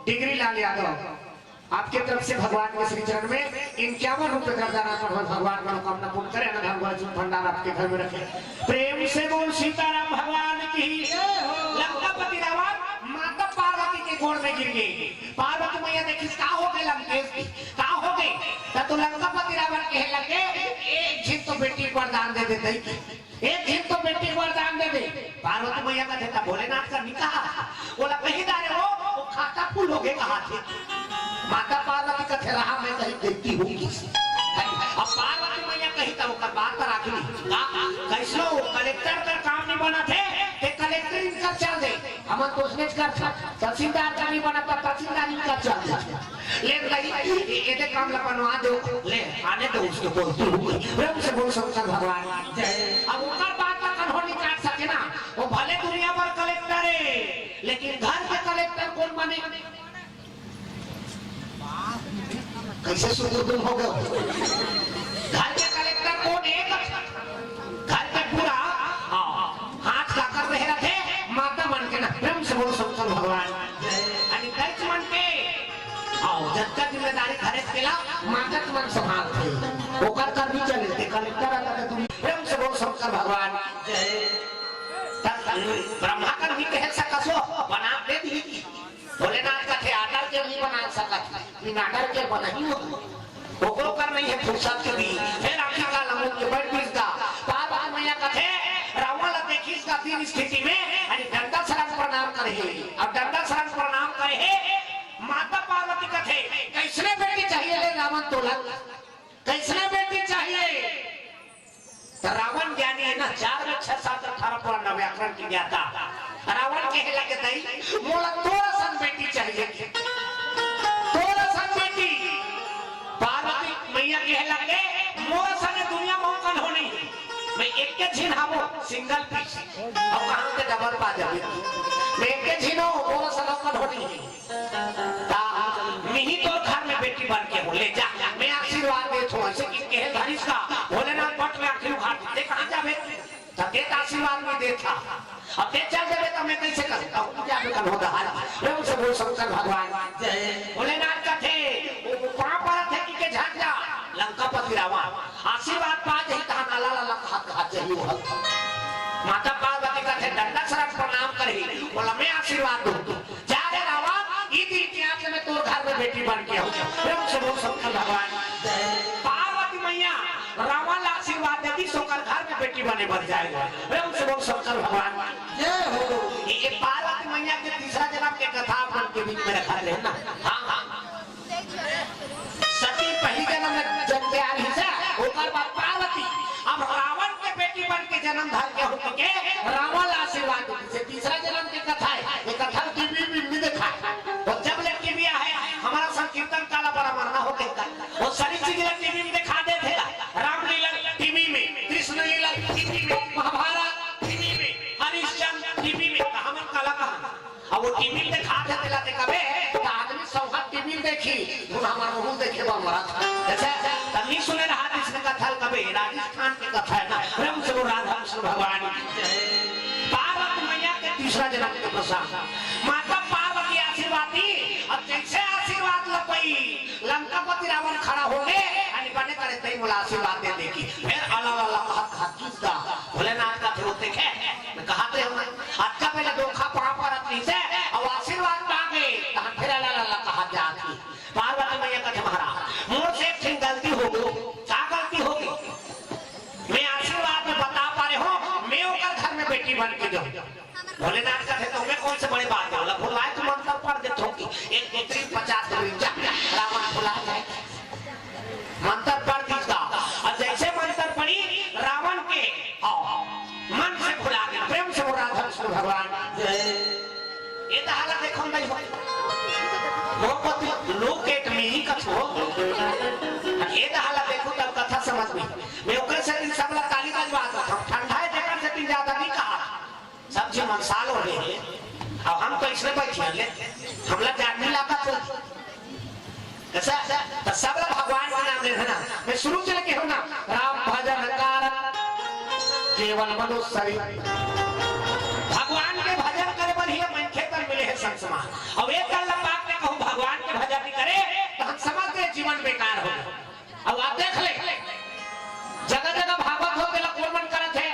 A: डिग्री लाल यादव, आपके तरफ से भगवान के श्री चरण में 51 रुपए का दान कठोर भगवान मनोकामना पूर्ण करे। हमें धर्म लक्ष्मी भंडार आपके घर में रखे। प्रेम से बोल सीताराम भगवान की। लंकापति रावण माता पार्वती के गोड़ में गिर गई। पार्वती मैया देखी का हो गए लंकेश की, का हो गए तो लंकापति रावण कहे लगे एक झील तो बेटी को वरदान दे देते, एक झील तो बेटी को वरदान दे दे। पार्वती मैया का देता भोलेनाथ का निकाह बोला कहीं दारे हो वो खाता फूल हो गए कहा थे। माता पार्वती का थे रहा मैं कहीं देखती होगी। अब पार्वती मैया कही तो कर बात पर आखिरी कैसो कलेक्टर का काम नहीं बना थे कि कलेक्टर इनका चल दे हम तो उसने कर तहसीलदार का नहीं बना था तहसीलदार इनका चल दे ले लगी ये काम बनवा दो ले आने तो उसको बोलती हूँ प्रेम से बोल शंकर भगवान। अब ऊपर बात का कन्होनी काट सके ना वो भले दुनिया पर कलेक्टर है लेकिन घर के कलेक्टर कौन बने कैसे सुदूर हो गए। घर के कलेक्टर कौन एक घर पे पूरा हाथ का कर रहे थे माता मन के ना प्रेम से बोल शंकर भगवान। आणि दैच मन के आओ जगत जिम्मेदारी घरे केला माता मन संभालते ओकर कर भी चले थे कलेक्टर आता था तुम प्रेम से बोल शंकर भगवान। ब्रह्मा का नहीं कह सकसो बना दे दी भोलेनाथ का थे आटर के नहीं बना सकत इन आटर के बना ही ओकरो कर नहीं है फुर्सत के भी फिर आखिर का लमो के बड़ बीस का पार्वती मैया का थे रावण देखी इसका तीन स्थिति में अनि डंडा शरण प्रणाम करे अब डंडा शरण प्रणाम करे माता पार्वती का थे कैसने बेटी चाहिए ले रावण तोला कैसने बेटी चाहिए तो रावण ज्ञानी है ना 4 6 7 18 पूरा व्याकरण की ज्ञाता रावण कहे लगे दई मोला तोरा सन बेटी चाहिए तोरा सन बेटी। पार्वती मैया कहे लगे मोरा सन दुनिया में कौन होनी मैं एक के झिन हावो सिंगल पीस अब कहां से डबल पा जाबी मैं एक के झिनो मोरा सन कौन होनी ता मिही तो घर में बेटी बन के हो ले जा मैं आशीर्वाद दे थो ऐसे कि कहे धरिस का भोलेनाथ पट में आखिर घाट दे कहां जाबे तबे आशीर्वाद में देता अब ते चल देवे तो मैं कैसे करता हूं पूजा में कर होता है प्रेम से बोल शंकर भगवान भोलेनाथ का थे वो कहां पर थे कि के झंडा लंकापति रावण आशीर्वाद पा जही कहां नाला लंका हाथ जही वो माता पार्वती का थे दंडक शरण प्रणाम करही बोला मैं आशीर्वाद दूं जा रे रावण ई दी इतिहास में तोर घर में बेटी बन के हो प्रेम से बोल शंकर भगवान। पार्वती मैया रावण आशीर्वाद देती सोकर घर में बेटी बने बन जाएगा प्रेम से बोल शंकर भगवान जय हो। ये पार्वती मैया के तीसरा जन्म के कथा अपन के बीच में रखा है ना। हां हां सती पहली जन्म में जन्म आ रही है ओकर बाद पार्वती अब रावण के बेटी बन के जन्म धर के हो के रावण आशीर्वाद देती से तीसरा जन्म की कथा है। ये कथा टीवी में देखा और जब ले टीवी है हमारा संकीर्तन काला बड़ा मरना हो गया वो सारी चीजें टीवी में दिखा दे थे रामलीला टीवी में कृष्ण लीला टीवी में महाभारत टीवी में हरिश्चंद्र टीवी में कहां काला कहां अब वो टीवी में दिखा दे ला देखबे तो आदमी सब टीवी में देखी वो हमारा मुंह देखे बा मरा जैसे तभी सुने रहा कृष्ण कथा कबे राजस्थान की कथा है ना प्रेम से राधा कृष्ण भगवान। पार्वती मैया के तीसरा जन्म के प्रसाद माता पार्वती आशीर्वाद दी और जैसे आशीर्वाद लपई लंकापति रावण खड़ा हो गए आणि बने करे तई मोला आशीर्वाद दे देखी फिर अल्लाह अल्लाह हाथ किसका भोलेनाथ का फिर देखे मैं कहते हो हाथ का पहले धोखा पड़ा पर अपनी से और आशीर्वाद मांगे कहां फिर अल्लाह अल्लाह कहा जाती। पार्वती मैया का महाराज मोर से एक गलती हो गई क्या गलती हो गई मैं आशीर्वाद में बता पा रहे हो मैं ओकर घर में बेटी बन के जाऊं भोलेनाथ का थे तो मैं कौन से बड़ी बात है भोलाए तो मंत्र पढ़ देते हो कि एक दूसरी 50 रावण भुला जाए मंत्र पढ़ दीजिएगा और जैसे मंत्र पढ़ी रावण के मन से भुला गया प्रेम से राधा कृष्ण भगवान। ये तो हालत देखो नहीं मोहब्बत लोग के में ही कछो ये तो हालत देखो तब कथा समझ में मैं ओकर से दिन सबला ताली बजवात था ठंडा है जगह से दिन ज्यादा नहीं कहा सब जो मनसाल हो रहे अब हम तो इसमें बैठे ले हमला जानने लगा तो कैसा तो सब भगवान का नाम लेना मैं शुरू से लेके हूं ना राम केवल मनुष्य भगवान के भजन करे बढ़िया मन खेतर मिले है संसमान। अब एक गल बात ने कहूं भगवान के भजन नहीं करे तो हम समझते जीवन बेकार हो। अब आप देख ले जगह जगह भागवत हो गया कौन मन करत है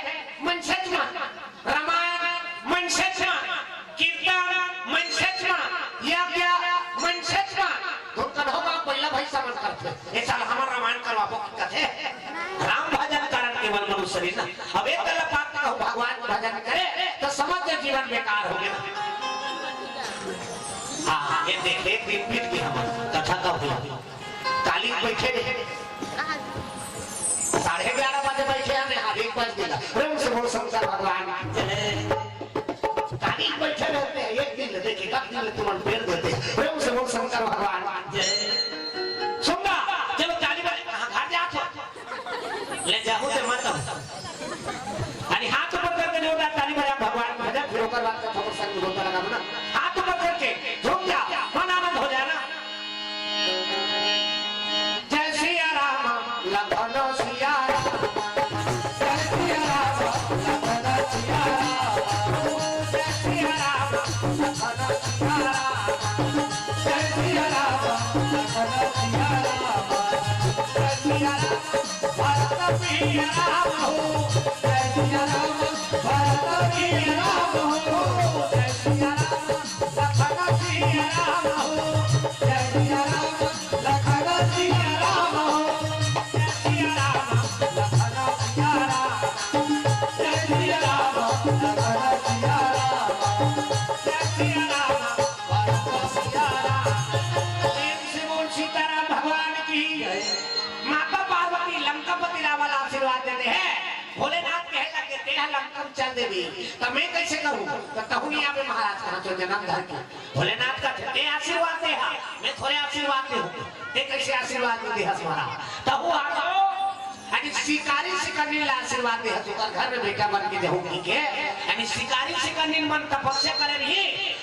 A: मन सच में रामायण मन सच में कीर्तन मन सच में या क्या मन सच में तो कहोगा पहला भाई समझ करते ऐसा हमारा रामायण करवाबो कथे राम भजन कारण केवल मनुष्य ना। अब एक गल बात ना भगवान भजन करे तो समझ जीवन बेकार हो गया। हाँ ये देख एक दिन बीत गया हमारा कथा का हुआ काली बैठे रहे 11:30 बजे बैठे आने हाथ 1 बज गया प्रेम से बोल शंकर भगवान काली बैठे रहते हैं एक दिन देखिए एक दिन तुम पैर देते प्रेम से बोल शंकर भगवान सुनना चलो काली बाई घर जा ले जाओ से मत अरे हाथ ऊपर करके जो काली बाई भगवान भजन फिर ओकर बात का खबर संग होता लगा ना हाथ ऊपर करके झूम जा मन आनंद हो जाना। जय सिया राम लखन सिया जय सिया राम लखन सिया जय सिया राम लखन सिया जय सिया राम लखन सिया जय सिया राम भरत प्रिय राम हो जय सिया राम भरत प्रिय राम हो जय सिया राम लखन सिया राम हो जय सिया राम लखन सिया राम हो जय सिया राम लखन सिया जय सिया राम लखन सिया जय सिया राम भरत सिया प्रेम से बोल सीताराम भगवान की माता पार्वती लंकापति रावण आशीर्वाद देते हैं भोलेनाथ कहे लगे तेरा लंकम चल देवी तो मैं कैसे करूं तो तहुनिया में महाराज कहा जो जन्म धर के भोलेनाथ का ते आशीर्वाद दे मैं थोड़े आशीर्वाद दे ते कैसे आशीर्वाद दे हमारा तहु आ जाओ यानी शिकारी शिकरनी ला आशीर्वाद दे तो घर में बेटा बन के देहूं के यानी शिकारी शिकरनी मन तपस्या करे रही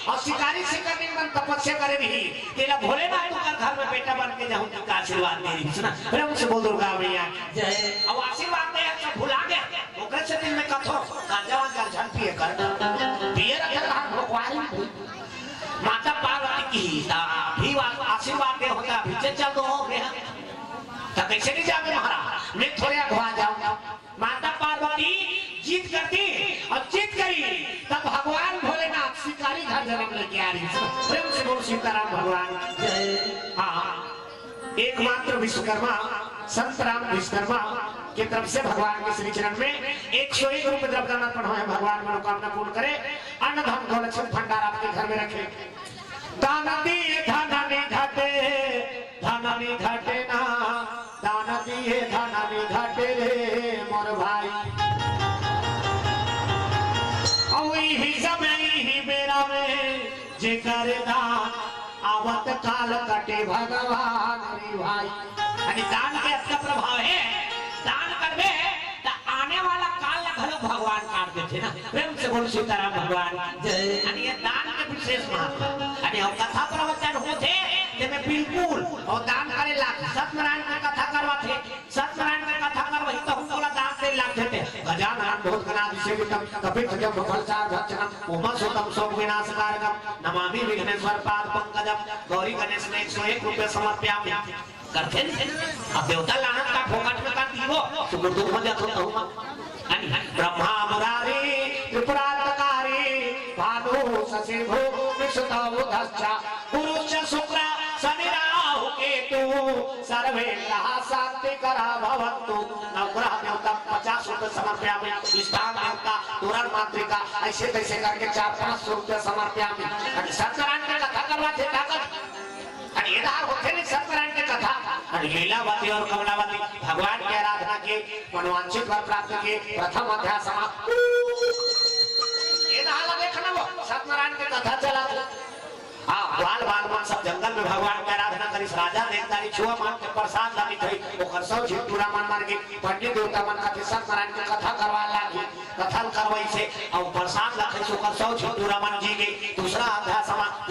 A: और शिकारी शिकरनी मन तपस्या करे रही तेरा भोलेनाथ का घर में बेटा बन के जाऊं का आशीर्वाद दे रही सुना प्रेम से बोल दुर्गा मैया जय। अब आशीर्वाद दे सब भुला गया ओकरे से दिन में कथो गांजावान का झन पिए कर पिए रखे हाथ भगवान माता पार्वती की भी आशीर्वाद दे होता पीछे चल दो हो गया तो कैसे नहीं जाओगे महाराज मैं थोड़े अगवा जाऊंगा। माता पार्वती जीत करती और जीत गई तब भगवान भोलेनाथ शिकारी घर जन्म लेके आ रही प्रेम से बोल सीताराम भगवान जय। हाँ एकमात्र विश्वकर्मा संत राम विश्वकर्मा की तरफ से भगवान के श्री चरण में 101 रुपए द्रव्यदान अर्पण है। भगवान मनोकामना पूर्ण करे अन्न धन दौलत भंडार आपके घर में रखे दान दिए धन घटे धन घटे ना दान दिए धन घटे मोर भाई ही समय ही बेरा में जे करे दान आवत काल कटे भगवान रे भाई। यानी दान के अच्छा प्रभाव है दान करबे तो आने वाला काल घलो भगवान काट देते ना प्रेम से बोल सीताराम भगवान जय। यानी ये दान के विशेष महत्व यानी हम कथा प्रवचन होते जेमे बिल्कुल और दान करे लाख सत्यनारायण की कथा करवाते सत्यनारायण की कथा करवाई तो हम बोला दान दे लाख देते गजानन बहुत गणाधि सेवितम कपित जब फलचार भक्षणम उमा सुतम शोक विनाशकारकम नमामि विघ्नेश्वर पाद पंकजम गौरी गणेश ने 101 रुपए समर्पयामि करते अब देवता लानत का फोकट में कर दीवो तो गुरु हो जातो कहूं ब्रह्मा मुरारी त्रिपुरांतकारी भानु ससिभो विष्णु दक्षा पुरुष शुक्र शनि राहु केतु सर्वे ग्रह शांति करा भवन्तु नवग्रह देवता 50 रुपए समर्पयामि स्थान देवता तुरन मातृका ऐसे तैसे करके 4-5 रुपए समर्पयामि सत्यनारायण की कथा करवाते ताकत और इधर होते नहीं सत्यनारायण की कथा और लीलावती और कमलावती भगवान की आराधना की मनोवांछित वर प्राप्त की प्रथम अध्याय समाप्त। इधर देखना वो सत्यनारायण की कथा चला हाँ बाल बाल मन सब जंगल में भगवान की आराधना करी राजा देवतारी छुआ मान के प्रसाद लानी थी वो खरसौ झिटूरा मन मार के पंडित देवता मन का सत्यनारायण की कथा करवा लागी कथा करवाई से और प्रसाद लाखे सो खरसौ झिटूरा मन जी गई दूसरा अध्याय समाप्त।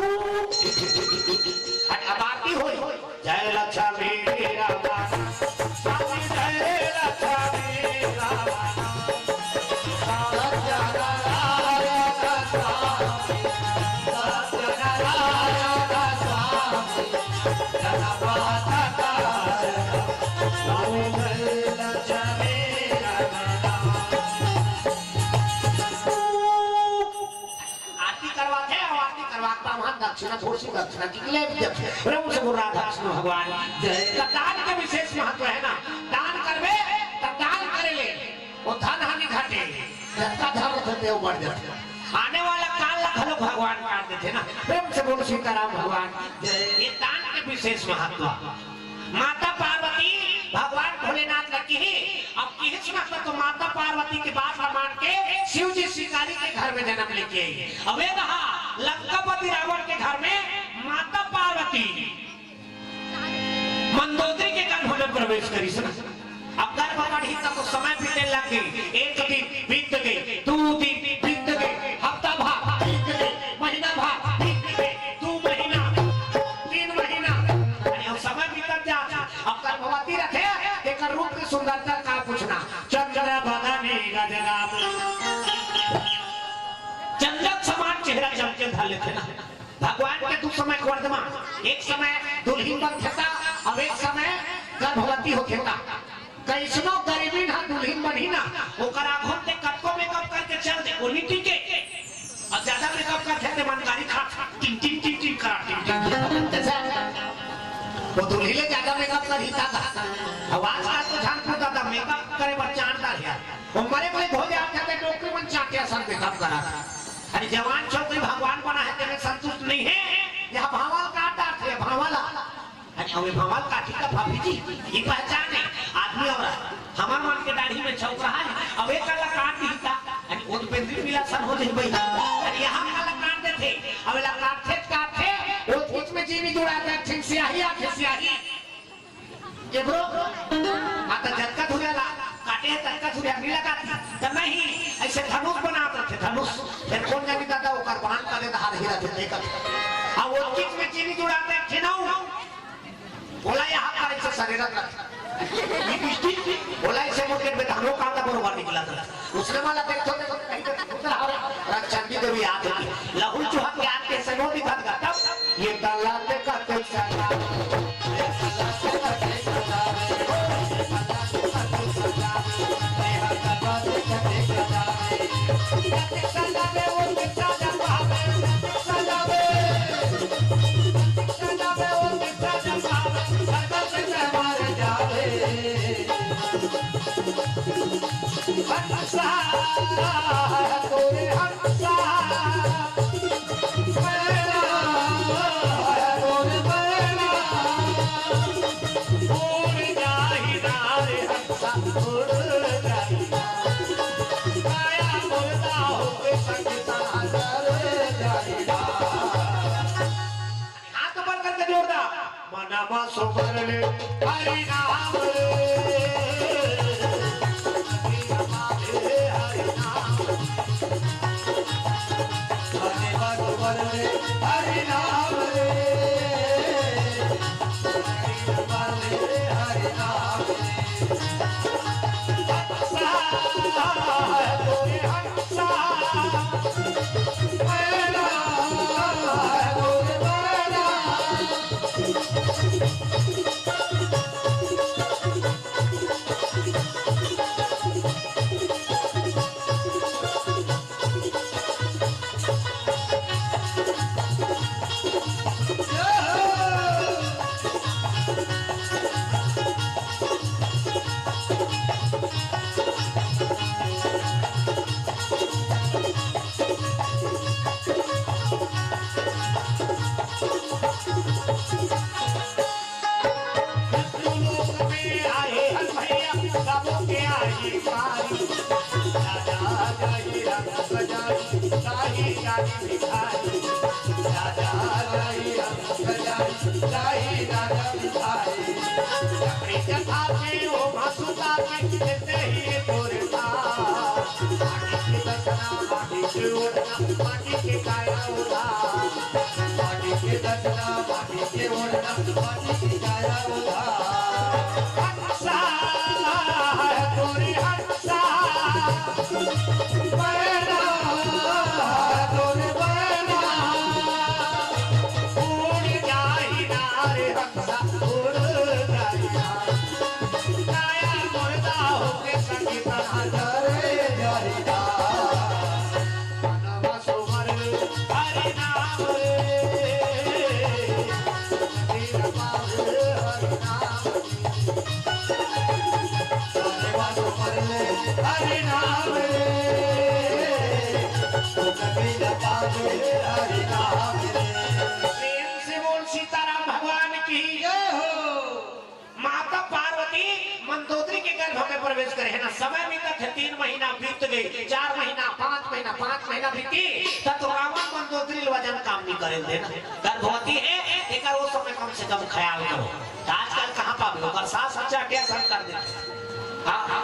A: अब आरती हुई जय लक्ष्मी रामा स्वामी जय लक्ष्मी रामा दक्षिणा थोड़ी सी दक्षिणा कितने प्रभु से बोल रहा था कृष्ण भगवान दान के विशेष महत्व है ना। दान करवे तब दान करे ले वो धन हानि घटे जबका धर्म थे वो बढ़ जाते आने वाला काल खलो भगवान काट देते ना। प्रेम से बोल सीताराम भगवान ये दान के विशेष महत्व। माता पार्वती भगवान भोलेनाथ लकी ही अब किस मतलब तो माता पार्वती के बात मान के शिव जी शिकारी के घर में जन्म लेके आई। अब ये कहा लंकापति रावण के घर में माता पार्वती मंदोदरी के गर्भ में प्रवेश करी। अब गर्भ बढ़ी तब तो समय बीतने लगे। एक दिन बीत गई, 2 दिन बीत गए, हफ्ता भर बीत गए, महीना भर बीत गए, 2 महीना 3 महीना अब समय बीतत जा। अब गर्भवती रखे एक रूप की सुंदरता का पूछना चंद्र बदने गजरा चंद्रक समान चेहरा चमके धाले थे ना। भगवान के 2 समय वर्तमान एक समय दुल्हन बन था अब एक समय गर्भवती हो था। कैसनो गरीबी ना दुल्हन बनी ना ओकर आंखों से कटको मेकअप करके चल दे ओनी ठीक है। अब ज्यादा मेकअप करते थे मनकारी खा टिंग टिंग टिंग टिंग करा टिंग वो दुल्हन ले ज्यादा मेकअप कर ही था। आवाज का तो जान पड़ता था मेकअप करे बच्चा जानता है वो मरे मरे हो जाते थे डॉक्टर मन चाटे असर मेकअप करा। अरे जवान छोकरी भगवान बना है तेरे संतुष्ट नहीं है यहाँ भावाल काटा थे भावाला। अरे हमें भावाल काटी का भाभी जी ये पहचान है आदमी और हमार मन के दाढ़ी में छौक रहा है। अब एक काला काट दी था अरे वो पेंद्री मिला सन हो जाए भाई। अरे यहाँ काला काटते थे अब ला काटते वो बीच में चीनी जुड़ाते ठीक सियाही आके सियाही ये ब्रो माता झटका धुरेला काटे तड़का धुरे अग्नि लगाती तब नहीं ऐसे धनुष बनाते थे। धनुष फिर कौन जानी दादा वो करबान करे तो हार हीरा धुरे कर अब वो बीच में चीनी जुड़ाते थे ना बोला यहाँ पर ऐसे शरीर बोला ऐसे मुकेट में धनो कांदा बरोबर निकला था उसने वाला देखो देखो कहीं तो उधर आ रहा चंडी देवी याद होती लहुल चूहा के याद के सनो भी था तब ये दल्ला पे करते चला हरि नाम
B: Bye.
A: प्रेम से बोल सीताराम भगवान की जय हो। माता पार्वती मंदोदरी के गर्भ में प्रवेश करे है ना, समय बीता थे 3 महीना बीत गए, 4 महीना 5 महीना बीती तब तो रावण मंदोदरी वजन काम नहीं करे देना। गर्भवती है एक वो समय कम से कम ख्याल करो। आजकल कहाँ पावे और सास बच्चा क्या सब कर देते। हाँ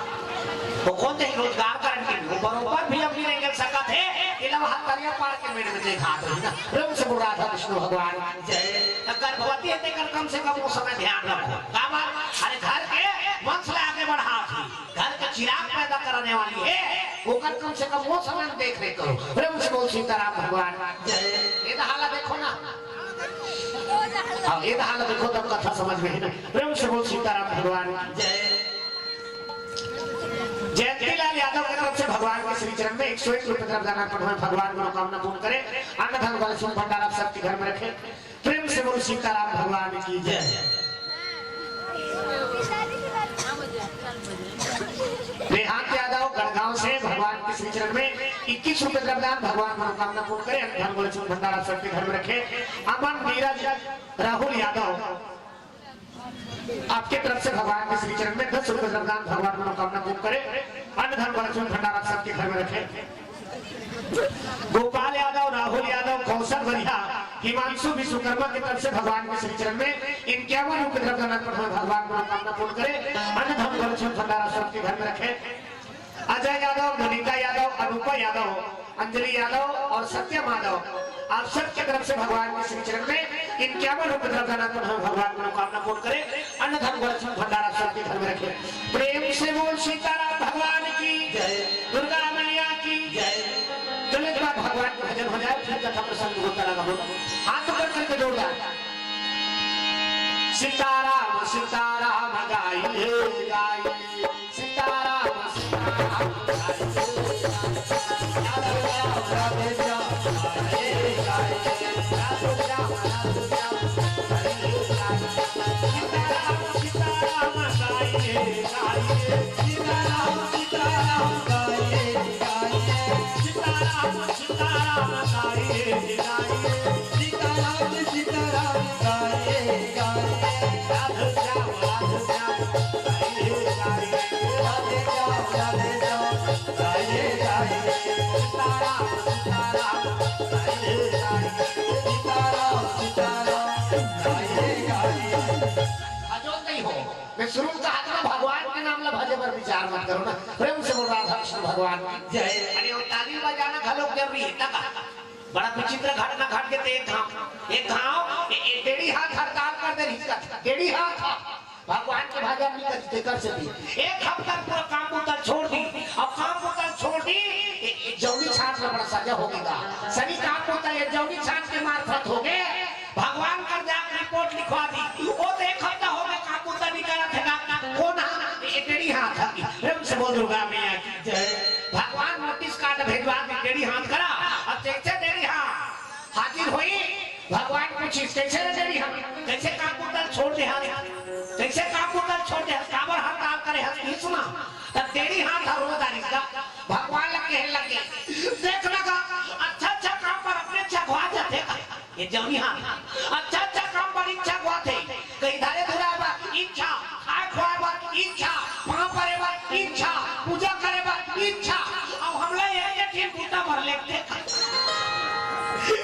A: वो कौन थे रोजगार करने के बरोबर भी अपनी नहीं कर सका थे हाथ करिया पार के मेरे में देखा ना प्रेम से बोल राधा विष्णु भगवान जय। गर्भवती है तेकर कम से कम वो समय ध्यान रखो। अरे घर के वंश ले आगे बढ़ा थी, घर के चिराग पैदा कराने वाली है वो कर कम से कम वो समय देख रेख करो। प्रेम से बोल सीताराम भगवान जय। ये हालत देखो ना, ये हालत देखो तब कथा समझ में है ना। प्रेम से बोल सीताराम भगवान जय। जयंतीलाल यादव की तरफ से भगवान के श्री चरण में 101 रुपए तरफ जाना पड़ता। भगवान मनोकामना पूर्ण करे, अन्न धन बल सुख भंडार आप सबके घर में रखे। प्रेम से बोल सीताराम भगवान की जय। रेहान यादव गढ़गांव से भगवान के श्री चरण में 21 रुपए तरफ दान, भगवान मनोकामना पूर्ण करे, अन्न धन बल सुख भंडार आप सबके घर में रखे। अमन नीरज राहुल यादव आपके तरफ से भगवान के श्री चरण में 10 रुपए दान, भगवान मनोकामना पूर्ण करे, अन्न धन बल भंडार आप सबके घर में रखे। गोपाल यादव राहुल यादव कौशल बढ़िया हिमांशु विश्वकर्मा की तरफ से भगवान के श्री चरण में 51 रुपए दान, भगवान मनोकामना पूर्ण करे, अन्न धन बल भंडार आप सबके घर में रखे। अजय यादव धनिका यादव अनुपा यादव अंजलि यादव और सत्यम यादव आप सबके तरफ से भगवान के श्री चरण में 51 रुपए दान, भगवान मनोकामना पूर्ण करे, अन्न धन बल भंडार आप सबके घर में रखे। प्रेम से बोल सीताराम भगवान की जय, दुर्गा मैया की जय। चलिए जब भगवान का भजन हो जाए फिर कथा प्रसंग होता लगा हो। हाथ ऊपर करके जोरदार सीताराम सीताराम गाइए गाइए, सीताराम सीताराम शुरू कहा था भगवान के नाम ला भजे पर विचार मत करो ना। प्रेम से बोल राधा कृष्ण भगवान जय। अरे वो ताली बजाना घलोक जरूरी है तक बड़ा विचित्र घटना घट के एक गांव टेढ़ी हाथ हड़ताल कर दे इसका टेढ़ी हाथ भगवान के भजन नहीं कर सकती। एक हफ्ता पूरा काम उतर छोड़ दी और काम उतर छोड़ दी जौनी छाट में बड़ा सजा होगा। सभी काम उतर जौनी छाट के मार्फत हो गए भगवान कर जाकर रिपोर्ट लिखवा दी। वो एक हफ्ता हो गया काम उतर नहीं करा था कौन टेढ़ी हाथ प्रेम से बोल दुर्गा मैया की जय। भगवान नोटिस कार्ड भेजवा दी टेढ़ी हाथ करा और कैसे टेढ़ी हाथ हाजिर हुई। भगवान पूछी कैसे टेढ़ी हाथ कैसे काम उतर छोड़ दे हाथ कैसे काम उतर छोड़ दे काबर हड़ताल करे हाथ नहीं सुना तब टेढ़ी हाथ रोजगारी का भगवान लगे देख लगा अच्छा काम पर अपने इच्छा गवा जाते ये जौनी हाथ अच्छा काम पर इच्छा गवा थे कहीं धारे धुरा इच्छा खाए खुआए बात इच्छा वहां परे बात इच्छा पूजा करे बात इच्छा अब हमला ये तीन बूटा भर लेते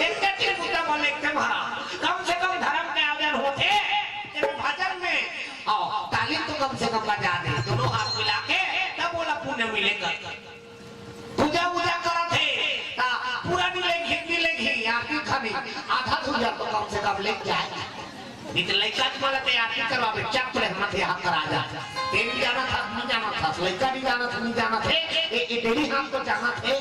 A: एक तीन बूटा भर लेते महाराज कम से कम धर्म के आयोजन होते तेरे भजन में आओ ताली तो कम से कम बजा दे दोनों हाथ मिला के तब बोला पुण्य मिलेगा। पूजा करा थे पूरा मिलेगी आरती खानी आधा पूजा तो कम से कम लेके जाए लड़का तुम्हारा आरती करवावे चक ले माथे हाथ करा जा तेरी जाना था नहीं जाना था लड़का नहीं जाना था नहीं जाना थे ये डेली हाथ तो जाना थे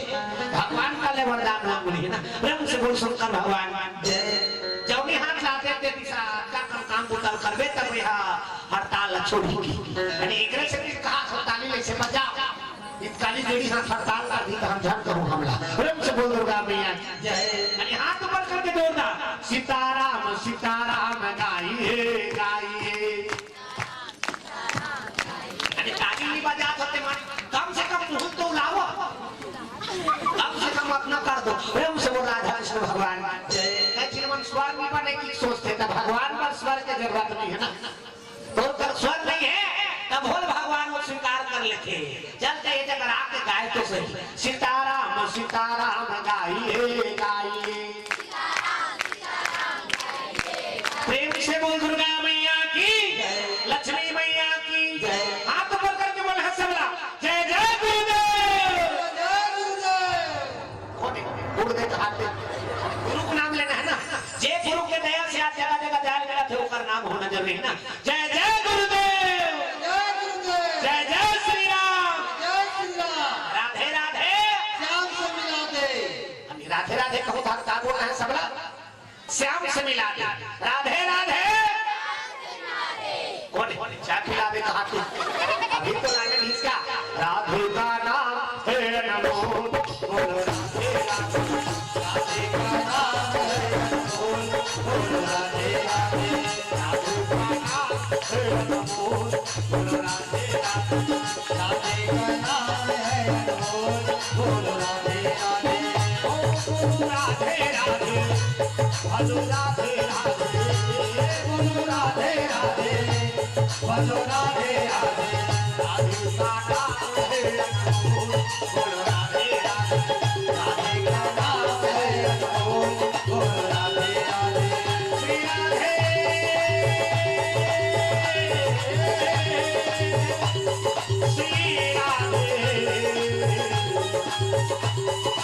A: भगवान का ले वरदान ना मिली ना। प्रेम से बोल शंकर भगवान जय। जौनी हाथ लाते थे दिशा का काम उतर करबे तब यह हड़ताल छोड़ी यानी एकरे से कहा हड़ताली ले से बजा इतकाली डेली हाथ हड़ताल कर दी तो हम जान करूं हमला। प्रेम से बोल दुर्गा मैया जय। यानी हाथ ऊपर करके जोरदार सीताराम सीताराम गाइए गाइए अरे ताली नहीं बजा सकते मान कम से कम मुंह तो लाओ कम से कम अपना कर दो कृष्ण भगवान जय। मन स्वर्ग बने की सोचते तो भगवान पर स्वर्ग की जरूरत नहीं है ना, तो कर स्वर्ग नहीं है तब भोल भगवान को स्वीकार कर लेते। चलते ये जगह आके गाय तो सही, सीताराम सीताराम गाइए गाइए, प्रेम से बोल दुर्गा मैया की, लक्ष्मी मैया की, हाथ ऊपर करके बोल हंसला जय जय गुरुदेव, गुरुदेव का हाथ गुरु का नाम लेना है ना, जय गुरु के दया से आप जगह जगह जाने लगा थे उसका नाम होना जरूरी है ना। जय जय गुरुदेव, जय जय श्री राम, राधे राधे
B: श्याम से मिला दे,
A: राधे राधे कहो था बोल रहे हैं सब लोग, श्याम से मिला दे, राधे राधे कौन चाय पिला दे कहा तू अभी तो लाने नहीं इसका, राधे का नाम है नमो बोलो राधे राधे का नाम है नमो बोलो राधे राधे, राधे का नाम है नमो बोलो राधे राधे, राधे का नाम है नमो बोलो राधे राधे, ओ राधे राधे भलो राधे राधे, बोलो राधे राधे भलो राधे राधे, राधे का नाम है नमो बोलो राधे राधे, राधे का नाम है नमो बोलो राधे राधे, श्री राधे श्री राधे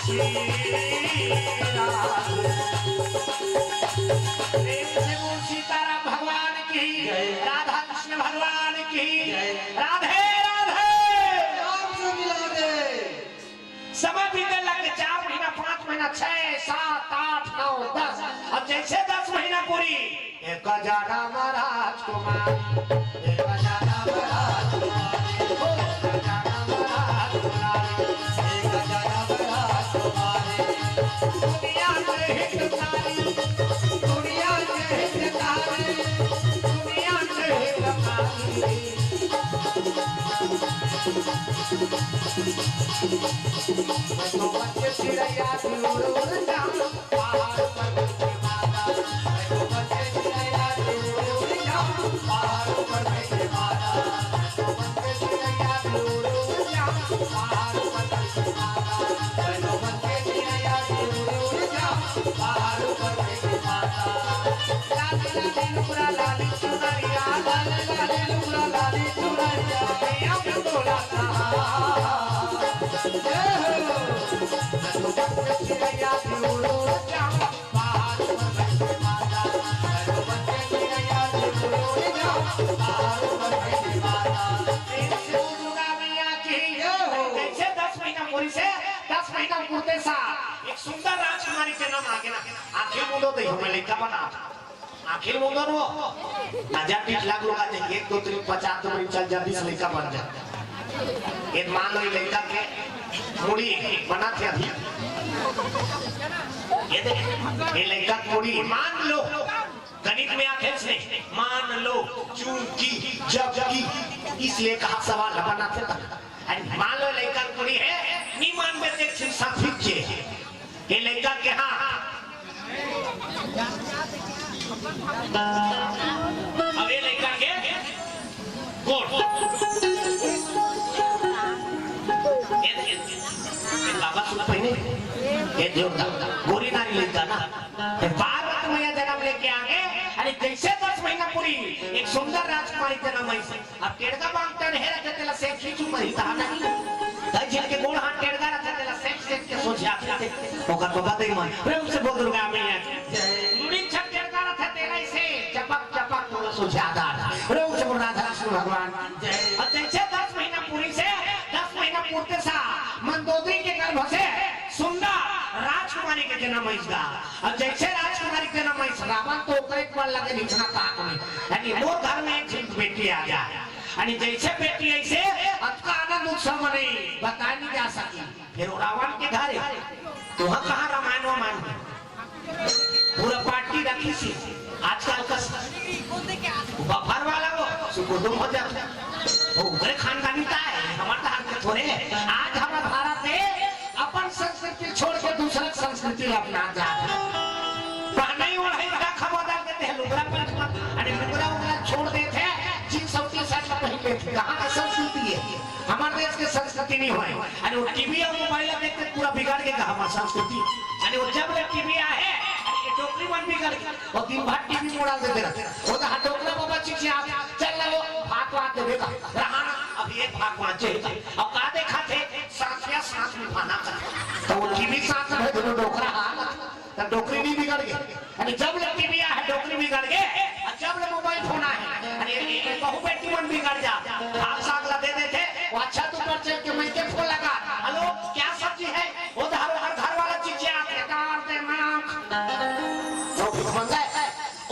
A: श्री राधे। सीताराम भगवान की, राधा कृष्ण भगवान की, राधे राधे
B: श्याम से मिला दे।
A: समय बीतने लगे 4 महीना 5 महीना 6 7 8 9 10, अब जैसे 10 महीना पूरी एक जाना महाराज कुमार, एक जाना महाराज कुमार, एक जाना महाराज कुमार, एक जाना महाराज कुमार, दुनिया के हितकारी, दुनिया के हितकारी, दुनिया के हितकारी, तो बच्चे चिड़ैया की उड़ उड़ जाओ पहाड़ पर बैठे माता, तो बच्चे चिड़ैया की उड़ उड़ जाओ पहाड़ पर बैठे माता, तो बच्चे चिड़ैया की उड़ उड़ जाओ पहाड़ पर बैठे माता, तो बच्चे चिड़ैया की उड़ उड़ जाओ पहाड़ पर बैठे माता। लाली लाली लुगड़ा लाली चुनरिया, लाली लाली लुगड़ा लाली चुनरिया, मैया के बोला था चिड़ैया की उड़ उड़ जाओ पहाड़ पर बैठे माता, बच्चे चिड़ैया की उड़ उड़ जाओ पहाड़ पर बैठे माता। ऐसे दुर्गा मैया की कैसे 10 महीना पूरी से 10 महीना पूरते सा एक सुंदर राजकुमारी के नाम आगे ना, आखिर मुंडो तो हमें लेखा बना, आखिर मुंडो नो ना जब 20 लाख लोग आते 1 2 3 50 तो चल जाती से लेखा बन जाता। एक मान लो लड़का के मुड़ी बना थे अभी, ये देख ये लड़का मुड़ी मान लो गणित में आते से मान लो चूंकि जबकि इसलिए कहा सवाल बना थे, मान लो लड़का मुड़ी है नहीं मान में देख से साफिक जे ये लड़का के हाँ अब ये लड़का के गोड़ बाबा सुन पहले ये देवता गोरी नारी लेता ना बार मैया जन्म लेके आ गए, अरे जैसे 10 महीना पूरी एक सुंदर राजकुमारी जन्म ऐसे अब टेड़गा मांगते हैं रखे तेला सेठ खींचू मरी था नहीं दई जिन के गोड़ हाथ टेड़गा रखे तेला सेठ सेठ के सोच आते थे ओकर बाबा दे मन प्रेम से बोल दुर्गा मैया मुड़ी छक टेड़गा रखे तेला से चपक चपक तो सोच आता प्रेम से बोल राधा कृष्ण भगवान अब जैसे 10 महीना पूरी से 10 महीना पूरते सा मंदोदरी के गर्भ से सुंदर राजकुमारी के जन्म इसका, अब जैसे राजकुमारी के जन्म इस रावण तो एक बार लगे निचना ताक में, यानी वो घर में एक बेटी आ जाए, यानी जैसे बेटी ऐसे अतका आनंद उत्सव मने बताया नहीं जा सकी। फिर रावण के घर तो वहाँ कहाँ रामायण वामायण पूरा पार्टी रखी सी, आजकल का बफर वाला वो सुकुदुम हो जाता वो उधर खानदानी का है, हमारे हाथ में थोड़े आज हमारा भारत है अपन संस्कृति छोड़ के दूसरा संस्कृति अपना जा देखते थे कहाँ का संस्कृति है हमारे देश के संस्कृति नहीं हुए यानी वो टीवी और मोबाइल देखते पूरा बिगाड़ के हमारा संस्कृति यानी वो जब ले टीवी आए टोकरी मन बिगड़ गई और दिन भर टीवी मोड़ा देते रहते वो तो टोकरा बाबा चिची आ चल लो भात वात देगा रहाना अब एक भाग वहां चाहिए अब का देखा थे सांस में खाना का तो वो टीवी साथ में दोनों डोकरा हां तो डोकरी भी बिगड़ गई यानी जब ले टीवी आ है डोकरी बिगड़ गए और जब ले मोबाइल फोन आए यानी बहु बेटी मन बिगड़ जा भाग सागला दे देते वो अच्छा तू कर चल के मैं के फोन लगा हेलो क्या सब्जी है वो हर घर वाला चीज आते काटते नाम तो बंदा है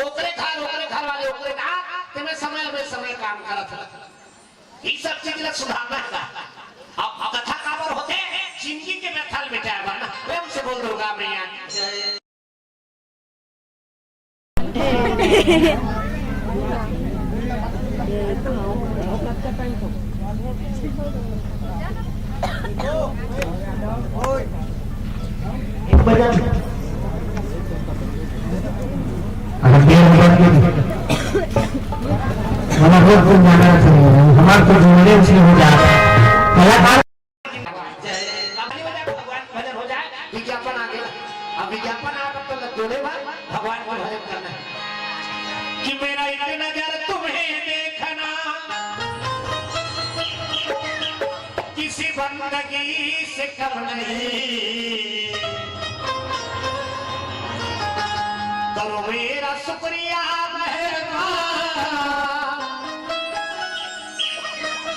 A: ओकरे घर वाले ओकरे का ते मैं समय काम करत है ये सब चीज ला सुधारना है अब कथा काबर होते जिंदगी के व्यथल मिटाए वरना प्रेम से बोल दूंगा मैं यहाँ
C: हमारे को जुड़े उसमें हो जाता है कलाकार
A: भजन हो जाए विज्ञापन आ गया अब विज्ञापन आकर तो जोड़े भगवान को भजन करना कि मेरा एक नजर तुम्हें देखना किसी बंदगी से कम नहीं करो मेरा शुक्रिया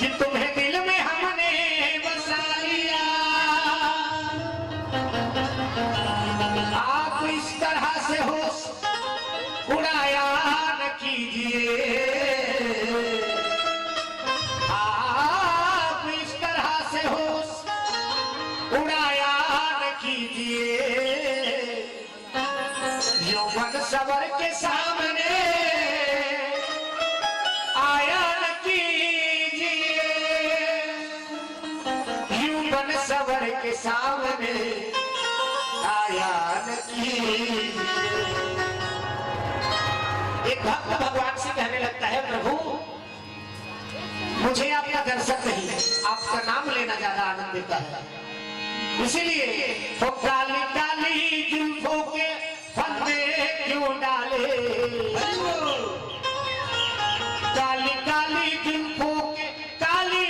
A: कि तुम्हें दिल में हमने बसा लिया आप इस तरह से होश उड़ाया न कीजिए आप इस तरह से होश उड़ाया न कीजिए यौवन सबर के सामने आया न सवर के सामने आया एक भक्त भगवान से कहने लगता है प्रभु मुझे आपका दर्शन नहीं आपका नाम लेना ज्यादा आनंद देता है इसीलिए तो काली काली जुल्फों के फंदे क्यों डाले काली काली जुल्फों के काली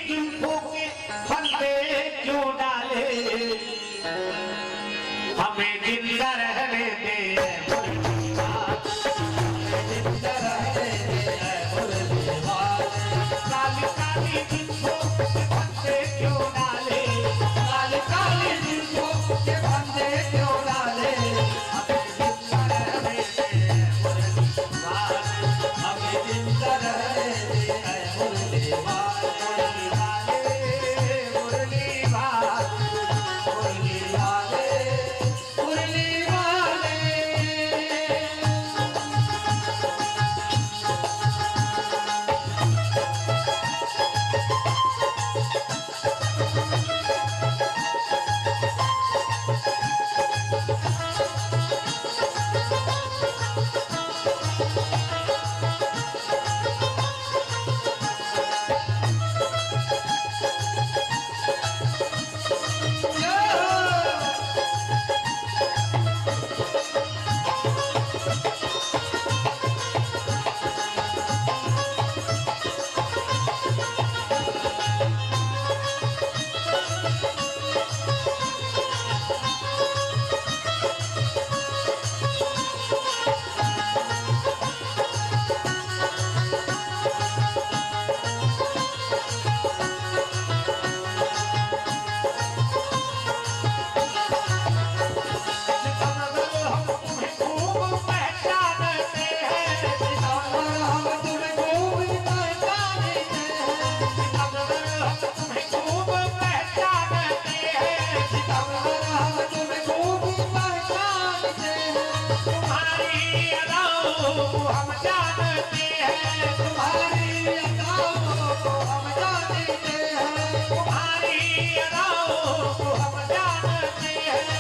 A: जुल्फों के फंदे क्यों डाले हमें जिंदा रहने दे काली काली जुल्फों के फंदे क्यों डाले काली काली जुल्फों के फंदे क्यों डाले हमें जिंदा रहने दे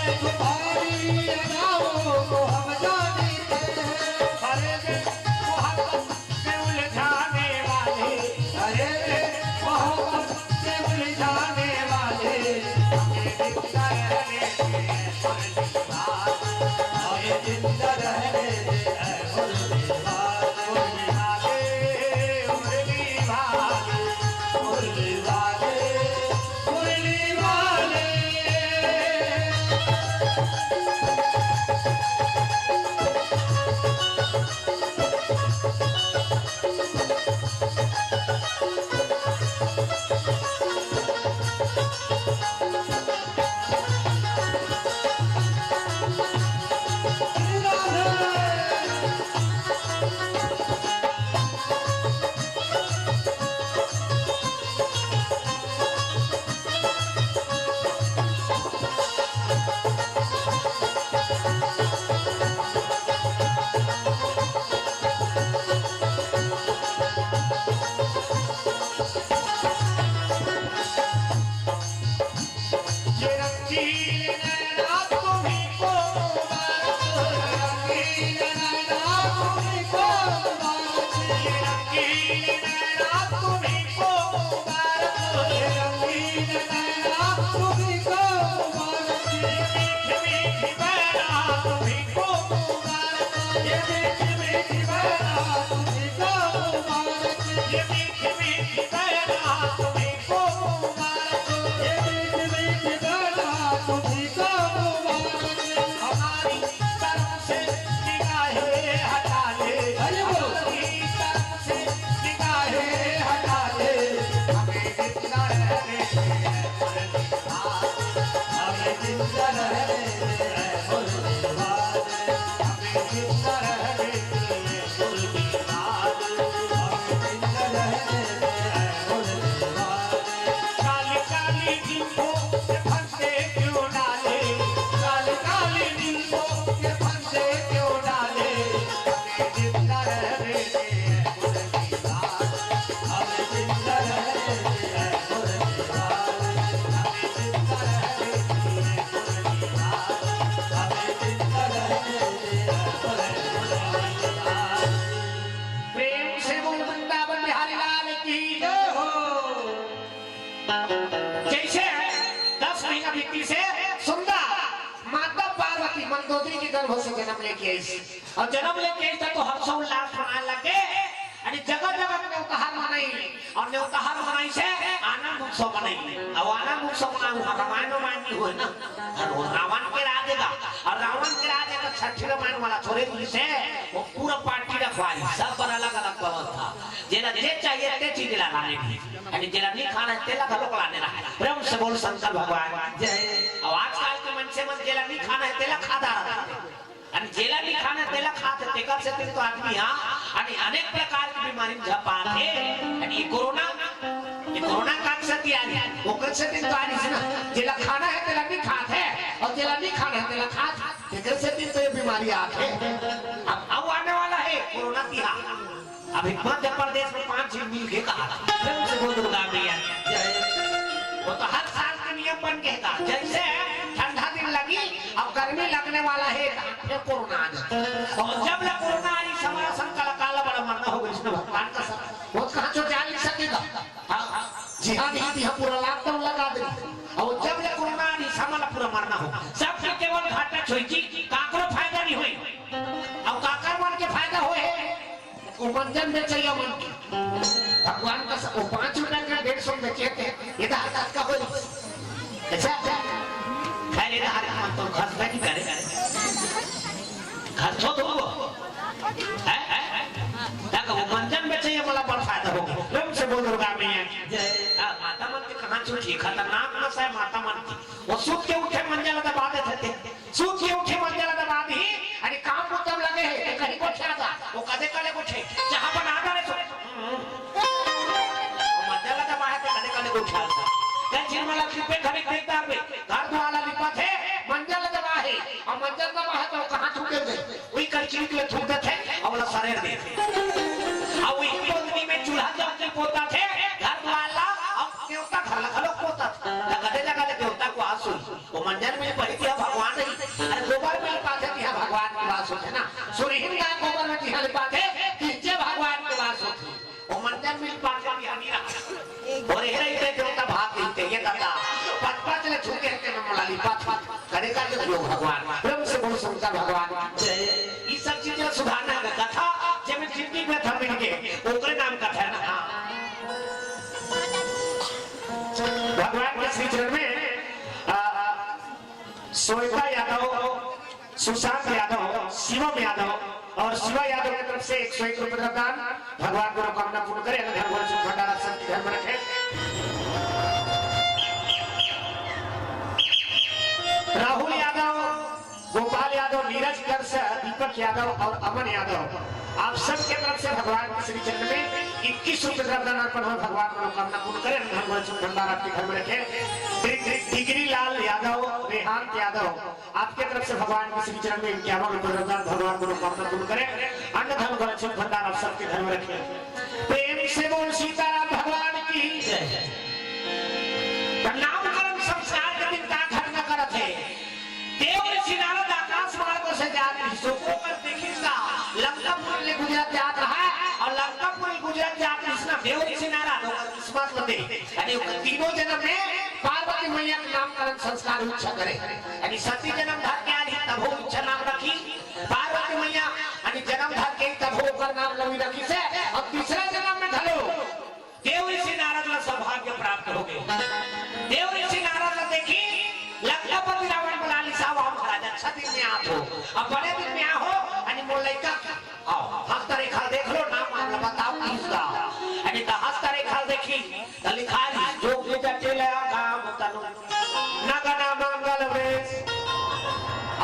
B: तुम्हारी अदाओं को हम
A: जैसे 10 महीना बीती से सुंदर माता पार्वती मंदोदरी के गर्भ से जन्म लेके आई और जन्म लेके आई तो हर्षोल्लास मनाने लगे आणि जगह जगह न्योताहार मनाई और न्योताहार मनाई से आनंद उत्सव मनाई और आनंद उत्सव मनाऊ रामायण माननी हो ना और रावण के राजेगा और रावण के राजेगा छठी रामायण वाला थोड़े दिन से वो पूरा पार्टी रखवाई सब पर अलग अलग व्यवस्था जेला जे चाहिए ते चीज लाने की आणि जेला नहीं खाना है तेला घरों लाने रहा प्रेम से बोल शंकर भगवान जय और आजकल के मन से मन जेला नहीं खाना है तेला खाता रहा आणि जेला नहीं खाना तेला खात ते कर से तो आदमी हां आणि अनेक प्रकार की बीमारी झपाते आणि ये कोरोना काट सकती है वो कर से तो आनी ना जेला खाना है तेला नहीं खात है और जेला नहीं खाना है तेला खात ते कर से तो ये बीमारी आते अब आने वाला है कोरोना तिहार अभी मध्य प्रदेश में 5 झील मिल के कहा प्रेम से बोल दुर्गा मैया वो तो हर साल का नियम बन के था जैसे ठंडा दिन लगी अब गर्मी लगने वाला है फिर कोरोना आ जाता और जब लग कोरोना आई हमारा संकल काला बड़ा मरना होगा इसमें भगवान का सब वो कहां जो जा नहीं सकेगा जी हाँ नहीं हम पूरा लॉकडाउन लगा दे और जब लग कोरोना आई हमारा पूरा मरना हो सब केवल घाटा छोई काकरो फायदा नहीं हुई और काकर मन के फायदा होए वो मंजन बेचेगा मन भगवान का 5 रुपए का 150 में कहते हैं ये हाथ का हो अच्छा खाली ना हर मन तो खर्च नहीं करे खर्च हो तो वो है तक वो मंजन बेचेगा मला बड़ा फायदा होगा प्रेम से बोल दुर्गा मैया जय माता मन के कहां चुकी खतरनाक नशा है माता मन की वो सूत के उठे मंजन दबा देते थे सूत के उठे मंजन दबा दी आणि काम को तब लगे है कहीं को छाता वो कदे कले को छे जहां बना डाले सो वो मंजन दबा है कदे कले को छाता कहीं मला पे घरे खरीदार में घर वाला लिपा थे मंजन दबा है और मंजन दबा है तो कहां छूटे थे वही करची के छूटे थे और वाला शरीर दे और वही पोतनी में चूल्हा जब के पोता थे घर वाला अब देवता खला खलो पोता लगा दे देवता को आंसू वो मंजन में पड़ी थी भगवान नहीं अरे गोबर में पाते थी भगवान की वास होते ना सूर्यहीन का गोबर में तिहार पाते तीजे भगवान की वास होती वो मंजन में पाते भी हमीरा और ये देवता भाग देते ये दादा 5-5 ले छूटे थे में मोलाली रखियो भगवान प्रेम से बोल शंकर भगवान ये सब चीजें सुधारना का कथा जब जिंदगी में था मिल के ओकरे नाम कथा है ना भगवान के श्री चरण में श्वेता यादव, सुशांत यादव, शिवम यादव और शिवा यादव की तरफ से 101 रुपए का दान भगवान को कामना पूर्ण करे भंडारा सब घर में रखे। राहुल यादव, गोपाल यादव, नीरज कर्ष, दीपक यादव और अमन यादव आप सब के तरफ से भगवान के श्री चरण में 21 रुपए का दान अर्पण हो भगवान को कामना पूर्ण करे भंडारा आपके घर में रखे। डिग्री लाल यादव, रेहान यादव आपके तरफ से भगवान के श्री चरण में 51 रुपए का दान भगवान को कामना पूर्ण करे अन्न धन भंडार आप सबके घर में रखे। प्रेम से बोल सीताराम भगवान की नामकरण संस्कार के दिन का घटना करत है देव ऋषि नारद आकाश मार्ग से जाते सोको पर देखिएगा लंकापुर ले गुजरात जाता है और लंकापुर गुजरात जाते इसना देव ऋषि नारद और किस्मत बते यानी तीनों जन्म में पार्वती मैया का नामकरण संस्कार इच्छा करे यानी सती जन्म धर के आली तब वो इच्छा नाम रखी पार्वती मैया यानी जन्म धर के तब वो कर नाम लवी रखी से और तीसरा जन्म में धलो देव ऋषि नारद का सौभाग्य प्राप्त हो गए। देव ऋषि नारद देखी लंकापति रावण बुला ली साहब हम महाराज अच्छा दिन में आप हो अब बड़े दिन में आओ यानी मोल लइका आओ हस्त रेखा देख लो नाम मान बताओ किसका यानी तो हस्त रेखा देखी तो लिखा है जो बेटा टेला काम तनु नगना मंगल वेश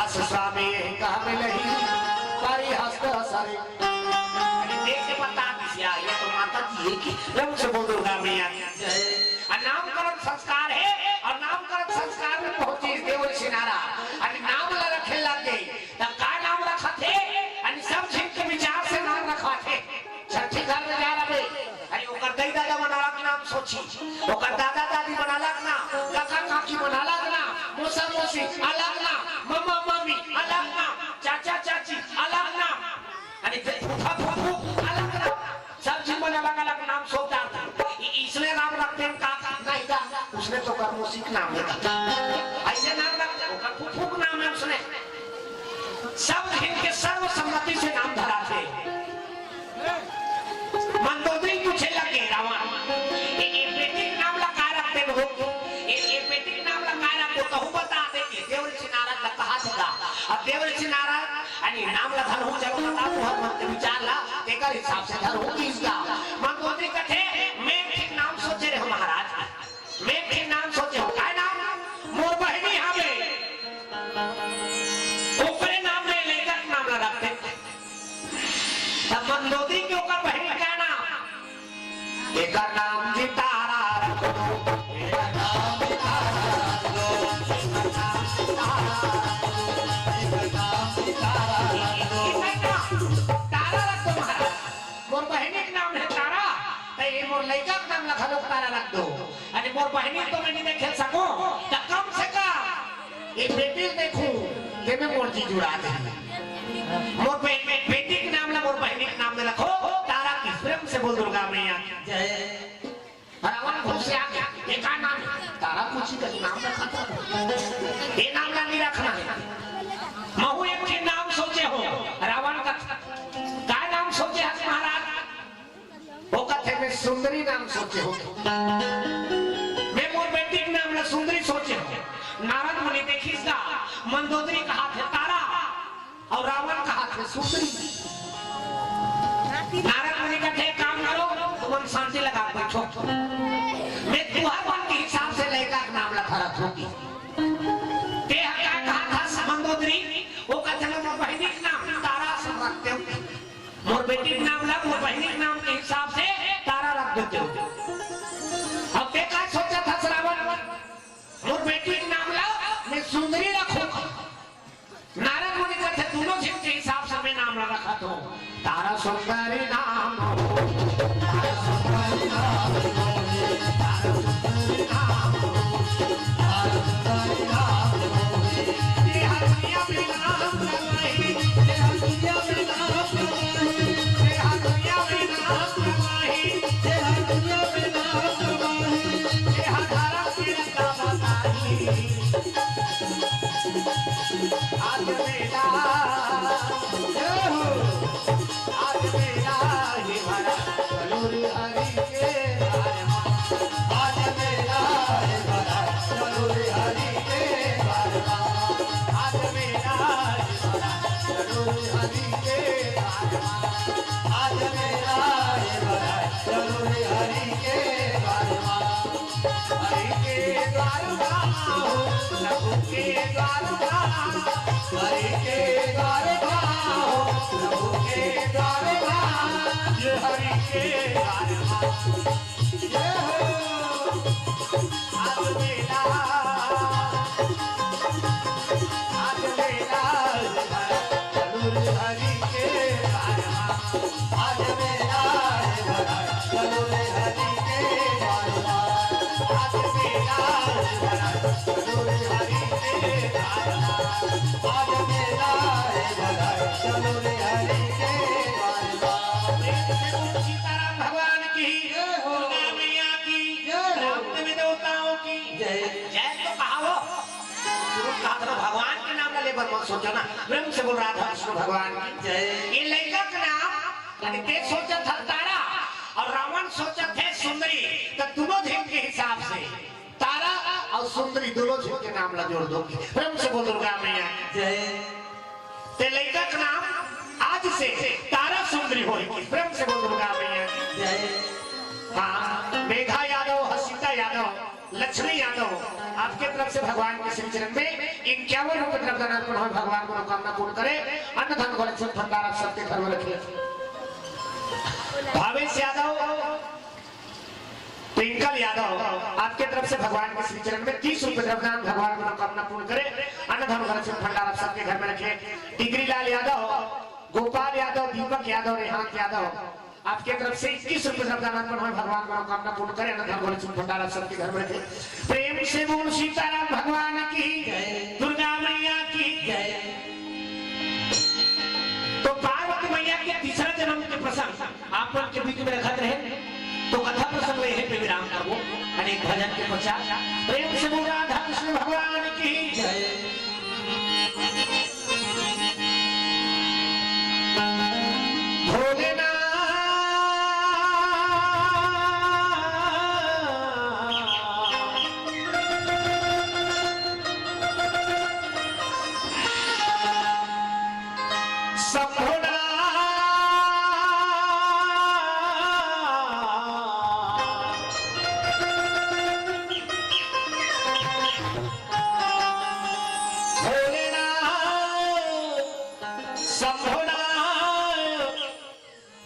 A: अस स्वामी कहा मिलही पारी हस्त सारे यानी देख के बता दिया ये तो माता जी है कि रंग से बोल दुर्गा मैया नामकरण संस्कार है और नामकरण संस्कार में पहुंची देव ऋषि नारद अरे नाम ला रखे लगे तब का नाम रखा थे अरे सब झिक के विचार से नाम रखा थे छठी घर में जा रहे अरे ओकर दाई दादा बनाला के नाम सोची ओकर दादा दादी बनाला के नाम काका काकी बनाला के नाम मौसा मौसी अलग नाम मम्मा मम्मी अलग नाम चाचा चाची अलग नाम अरे फूफा फूफू अलग नाम सब झिक में अलग अलग नाम सोचता इसलिए नाम रखते हैं काका नहीं का उसने तो कर मुसीक नाम रखा ऐसे नाम रखते हैं कर फूफू नाम है उसने सब इनके सर्वसम्मति से नाम धरा थे मंदोदरी पूछे लगे रावण ये बेटी नाम लगा रखते हो ये बेटी नाम लगा रखते तो बता दे कि देव ऋषि नारद का कहा था अब देव ऋषि नारद यानी नाम लगा हो जब बता बहुत मत विचार ला तेकर हिसाब से धर होगी इसका मंदोदरी कथे मैं ठीक नाम सोचे रहे महाराज मैं ठीक नाम सोचे हो काय नाम मोर बहनी हवे ओकरे नाम में लेकर नाम ला रखते तब मंदोदरी के ओकर बहनी का नाम एक नाम जी तारा रखो एक नाम जी तारा रखो एक नाम जी तारा एक नाम जी तारा तारा रखो महाराज मोर बहनी का नाम है तारा ये मोर लइका का नाम लखा दो तारा रख दो अरे मोर बहनी तो मैं नहीं खेल सको तो कम से कम एक बेटी देखूं ये में मोर जी जुड़ा दे मोर बेटी के नाम ला मोर बहनी के नाम में रखो तारा की प्रेम से बोल दुर्गा मैया जय रावण खुश से आ गया ये का नाम तारा पूछी का नाम रखा था ये नाम ला नहीं रखना है महू एक के नाम सोचे हो रावण का नाम सोचे है महाराज वो कहते मैं सुंदरी नाम सोचे हो मैं मोर बेटी के नाम ला सुंदरी सोचे हो नारद मुनि देखिएगा मंदोदरी का हाथ है तारा और रावण का हाथ है सुंदरी नारद मुनि कहते काम करो तुम शांति लगा बैठो मैं तुम्हारे के हिसाब से लड़का का नाम रखा रखूंगी ते क्या कहा था मंदोदरी वो कहते हैं मोर बहनी का नाम तारा सब रखते हो मोर बेटी का नाम ला मोर बहनी के नाम के हिसाब से तारा रख देते हो अब ते का सोचा था श्रावण मोर बेटी का नाम ला मैं सुंदरी रखूंगा नारद मुनि कहते दोनों जीव के हिसाब से मैं नाम रखा तो तारा सुंदरी नाम तारा सुंदरी नाम तारा सुंदरी नाम तारा सुंदरी नाम ये हर दुनिया में नाम लगाई ये हर दुनिया में नाम लगाई ये हर दुनिया में नाम लगाई ये हर दुनिया में नाम लगाई ये हर धारा में नाम लगाई
B: मेरा है बधाई चलो रे हरि के द्वारमा
A: हरि के द्वारमा हो प्रभु के द्वारमा
B: हरि के द्वारमा हो
A: प्रभु के द्वारमा ये हरि के द्वारमा
B: जय हो
A: आज मेला चलो रे हरि के द्वारमा
B: आज मेरा है बधाई चलो रे हरि के द्वारमा
A: आज मेला चलो रे हरि के द्वारमा
B: आज मेरा है बधाई चलो रे हरि के द्वारमा
A: सीताराम भगवान की
B: जय हो।
A: दुर्गा मैया की
B: जय हो।
A: राम देवी देवताओं की
B: जय
A: जय तो कहा हो शुरू कहा था भगवान के नाम ले बर मत सोचो ना प्रेम से बोल रहा था विष्णु भगवान की
B: जय
A: ये लड़का का नाम लड़के सोचा था तारा और रावण सोचा थे सुंदरी तो दोनों झील के हिसाब से तारा और सुंदरी दोनों झील के नाम ला जोड़ दो प्रेम से बोल दुर्गा मैया की
B: जय
A: ते लड़का का नाम आज से तारा सुंदरी होगी प्रेम से बोल दुर्गा मैया की
B: जय
A: हाँ मेघा यादव हसीता यादव लक्ष्मी यादव आपके तरफ से भगवान के श्री चरण में 51 रुपए तरफ दान अर्पण हो भगवान मनोकामना पूर्ण करे अन्न धन कलेक्शन भंडार आप सबके घर में रखिए भावेश यादव ट्विंकल यादव आपके तरफ से भगवान के श्री चरण में 30 रुपए तरफ दान भगवान मनोकामना पूर्ण करे अन्न धन कलेक्शन भंडार आप सबके घर में रखिए टिगरी लाल यादव गोपाल यादव दीपक यादव रेहान यादव आपके तरफ से 21 रुपए दान अर्पण हो भगवान मनोकामना पूर्ण करे अन्न धन भंडार आप सबके घर में रखे प्रेम से बोल सीताराम भगवान की
B: जय।
A: दुर्गा मैया की
B: जय
A: तो पार्वती मैया के तीसरा जन्म के प्रसंग आप लोग के बीच में रखा रहे तो कथा प्रसंग रहे पे विराम करबो अनेक भजन के पश्चात प्रेम से बोल राधा कृष्ण भगवान की
B: जय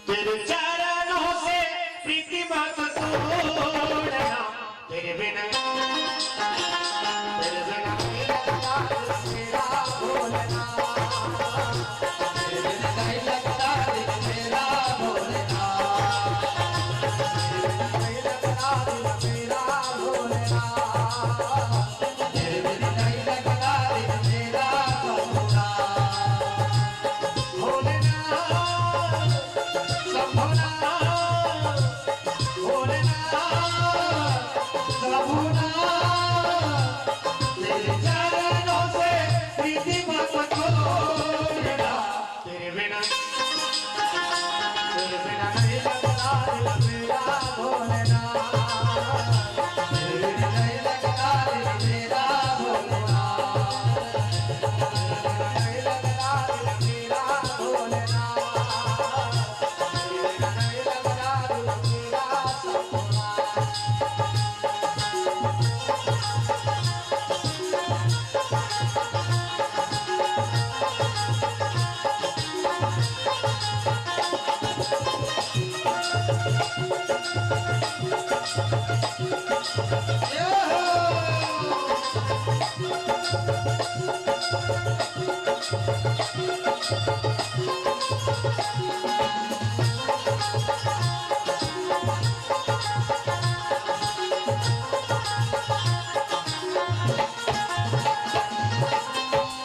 A: तेरे चरणों से प्रीति मत तोड़ना तेरे बिना मेरा बोलना
B: तेरे बिना नहीं लगता दिल मेरा बोलना
A: नहीं लगता दिल मेरा बोलना
B: तेरे बिना नहीं लगता दिल मेरा बोलना
A: बोलना संभोला बोलना
B: प्रभुना तेरे चरणों से प्रीति मत छोड़ना
A: तेरे बिना नहीं लगता दिल मेरा बोलना
B: तेरे बिना नहीं लगता दिल मेरा बोलना
A: नहीं लगता दिल मेरा बोलना नहीं लगता दिल मेरा संभोला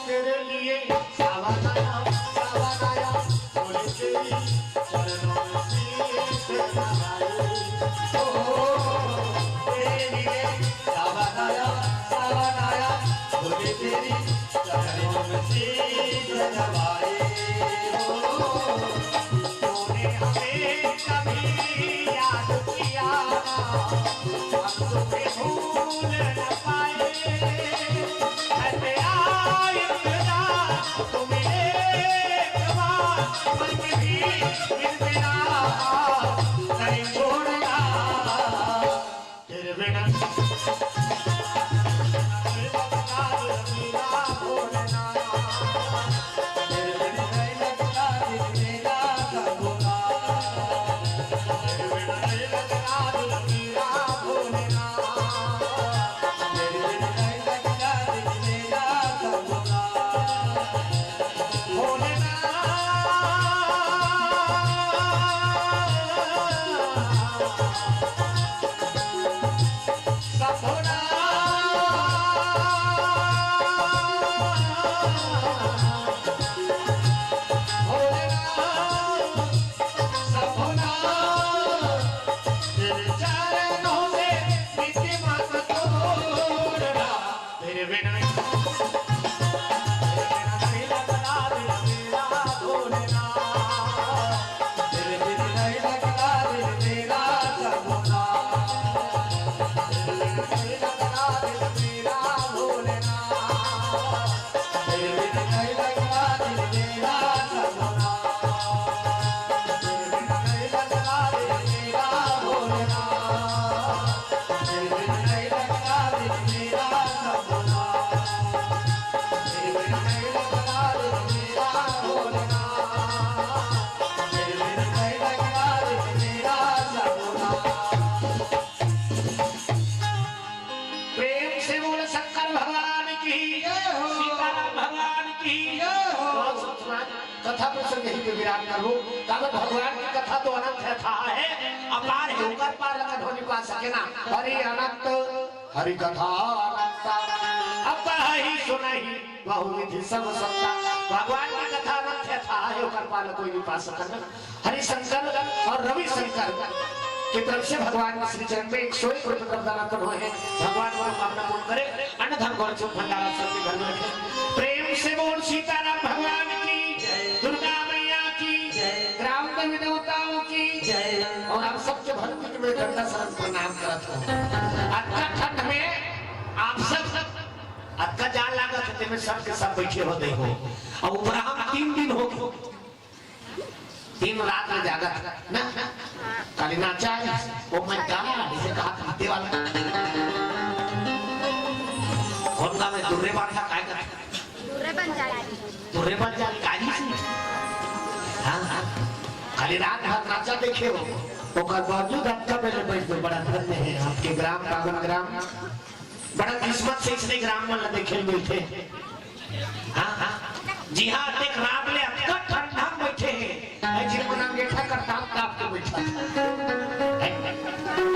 A: तेरे लिए सावधाना सावधाना बोले तेरी चरणों में शीश नवाई तेरे लिए
B: सावधाया सावधाया बोले तेरी चरणों में शीश नवाए
A: तूने हमें कभी याद किया हम तुम्हें भूल न पाए है तेरा इंतजार तुम्हें एक बार मन में भी मिल मेरा कथा प्रसंग यही पे विराम करो। कागज भगवान की कथा तो अनंत है था है, अपार है, ऊपर पार लगा ढोनी पा सके ना। हरि अनंत हरि कथा अनंत, अब ही सुनाई बहुविधि सब सत्ता। भगवान की कथा अनंत है था है, ऊपर पार कोई नहीं पा सकता। हरि शंकर और रवि शंकर की तरफ से भगवान के श्री चरण में 101 रुपए प्रदान हुए हैं। भगवान मनोकामना पूर्ण करे, अन्न धन गौर भंडारा सबके घर में रखे। प्रेम से बोल सीताराम भगवान की जय, दुर्गा मैया की जय, ग्राम देवी देवताओं की जय। और आप सबके भक्ति में गंदा शरण प्रणाम करत हो। अक्का ठंड में आप सब अक्का जान लागत है में सबके सब बैठे होते हो। और ऊपर हम 3 दिन हो गए, 3 रात में जागत ना काली नाचा है। ओ मैं गाना इसे कहा खाते वाला होगा मैं दुर्रे बांधा काय कर दुर्रे बन जाए काली से। हां खाली रात भर नाचा देखे हो ओकर बावजूद आपका मेरे बैठ में बड़ा धन्य है। आपके ग्राम पावन ग्राम बड़ा किस्मत से इसने ग्राम में देखे मिलते। हां जी हां देख रात ले आपका ठंडा बैठे हैं जिनको नाम गेठा करता आपको बैठा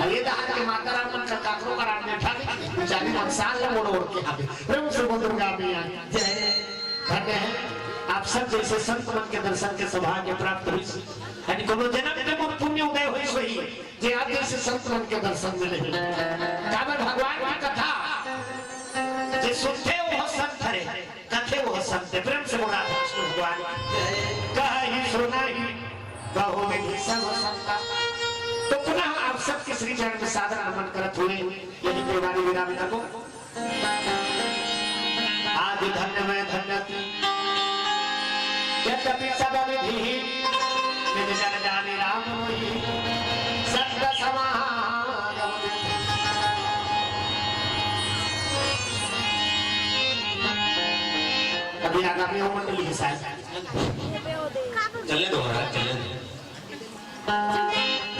A: ये दहार के माता राम मन का काकरो का राम बैठा बेचारी इंसान ने मोड़ ओढ़ के आवे। प्रेम से बोल दुर्गा मैया जय। धन्य है आप सब जैसे संत मन के दर्शन के सौभाग्य प्राप्त हुई। यानी कोनो जन्म के पुण्य उदय हुई वही जे आप जैसे संत मन के दर्शन मिले। काबर भगवान की कथा जे सुनते वो संत है, कथे वो संत है। प्रेम से बोला भगवान कहीं सुनाई बहुविधि सब सत्ता। तो पुनः आप सबके श्री चरण में सादर नमन करत हुए यही देवानी विराम को आदि धन्य में धन्य यद्यपि सब विधि निज जन जाने राम होई सत्य समागम। अभी आगामी मंडली है शायद
B: चलने दो महाराज चलने दो।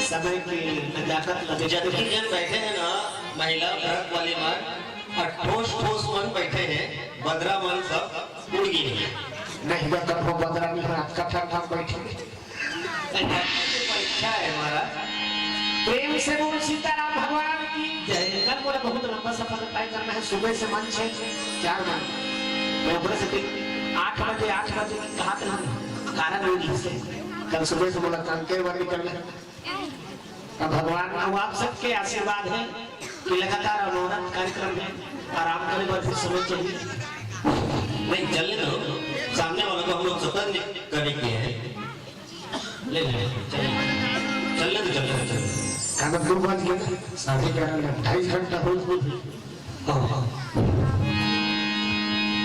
A: समय की नजाकत लगे
B: जितने जन बैठे हैं ना महिला व्रत वाली मन और ठोस ठोस मन बैठे हैं, बदरा मन सब उड़ गई है।
A: नहीं बदर हो बदरा नहीं रात का ठंडा बैठे
B: परीक्षा है महाराज।
A: प्रेम से बोल सीताराम भगवान की जय। कल बोले बहुत लंबा सफर तय करना है। सुबह से मन 4 मन ऊपर से 8 बजे कहा था कारण होगी से कल सुबह से बोला कंकेर वाली करना। अब भगवान आप सबके आशीर्वाद है कि लगातार अनोरत कार्यक्रम है। आराम करने पर फिर समय चाहिए
B: नहीं चलने दो, सामने वालों को हम लोग सतर्क करने के हैं। ले चलने दो
A: कागज 2 बज गए 11:30 2.5 घंटा हो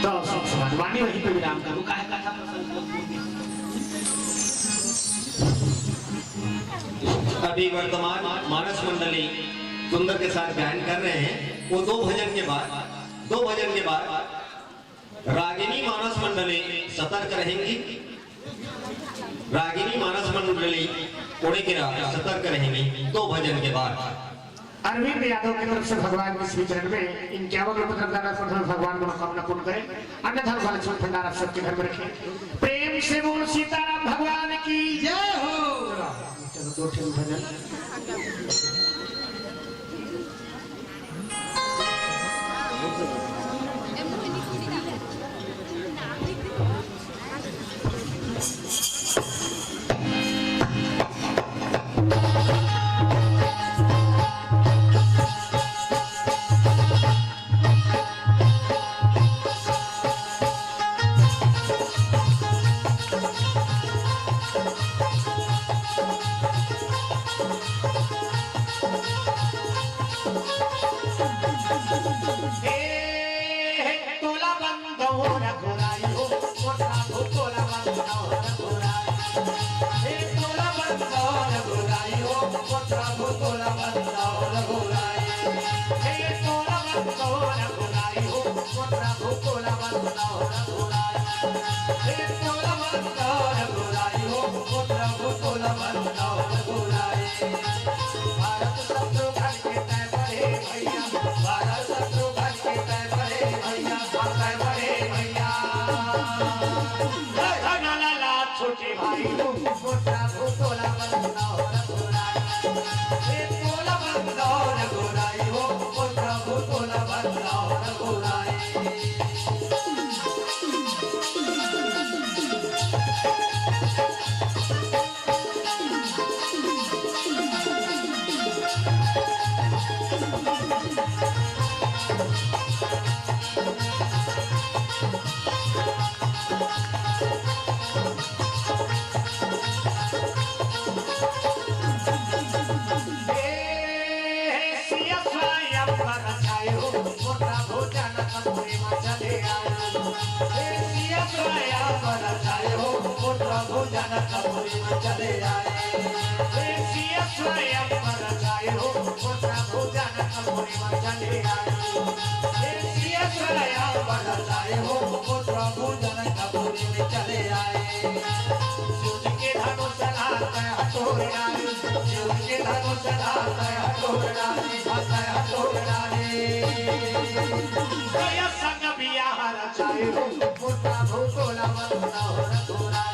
A: तो वाणी वहीं पे विराम करूं। काहे कथा
B: अभी वर्तमान मानस मंडली सुंदर के साथ गायन कर रहे हैं। वो दो भजन के बाद रागिनी मानस मंडली सतर्क रहेंगी। रागिनी मानस मंडली कोड़े की सतर्क रहेंगी। दो भजन के बाद
A: अरविंद यादव की तरफ से भगवान के श्री चरण में इन 51 रुपये भगवान मनोकामना पूर्ण करें। अन्यथा लक्ष्मण भंडार आप सबके घर में रखें। प्रेम से बोल सीताराम भगवान की जय हो। चलो दो ठे भजन। छोटे भाई मोटा भूतोला बंदा हो रघुराई। भूतोला बंदा हो रघुराई हो मोटा भूतोला बंदा हो रघुराई। चले आए सिया स्वयं पर जाए हो मोटा भोजन कपूरी में चले आए सिया स्वयं पर जाए हो मोटा भोजन कपूरी में चले आए। सूर्य के धनुष लाते हटोराए सूर्य के धनुष लाते हटोराए हटोराए गया संग बियाह रचाए हो मोटा भूतोला बंदा हो रघुराई।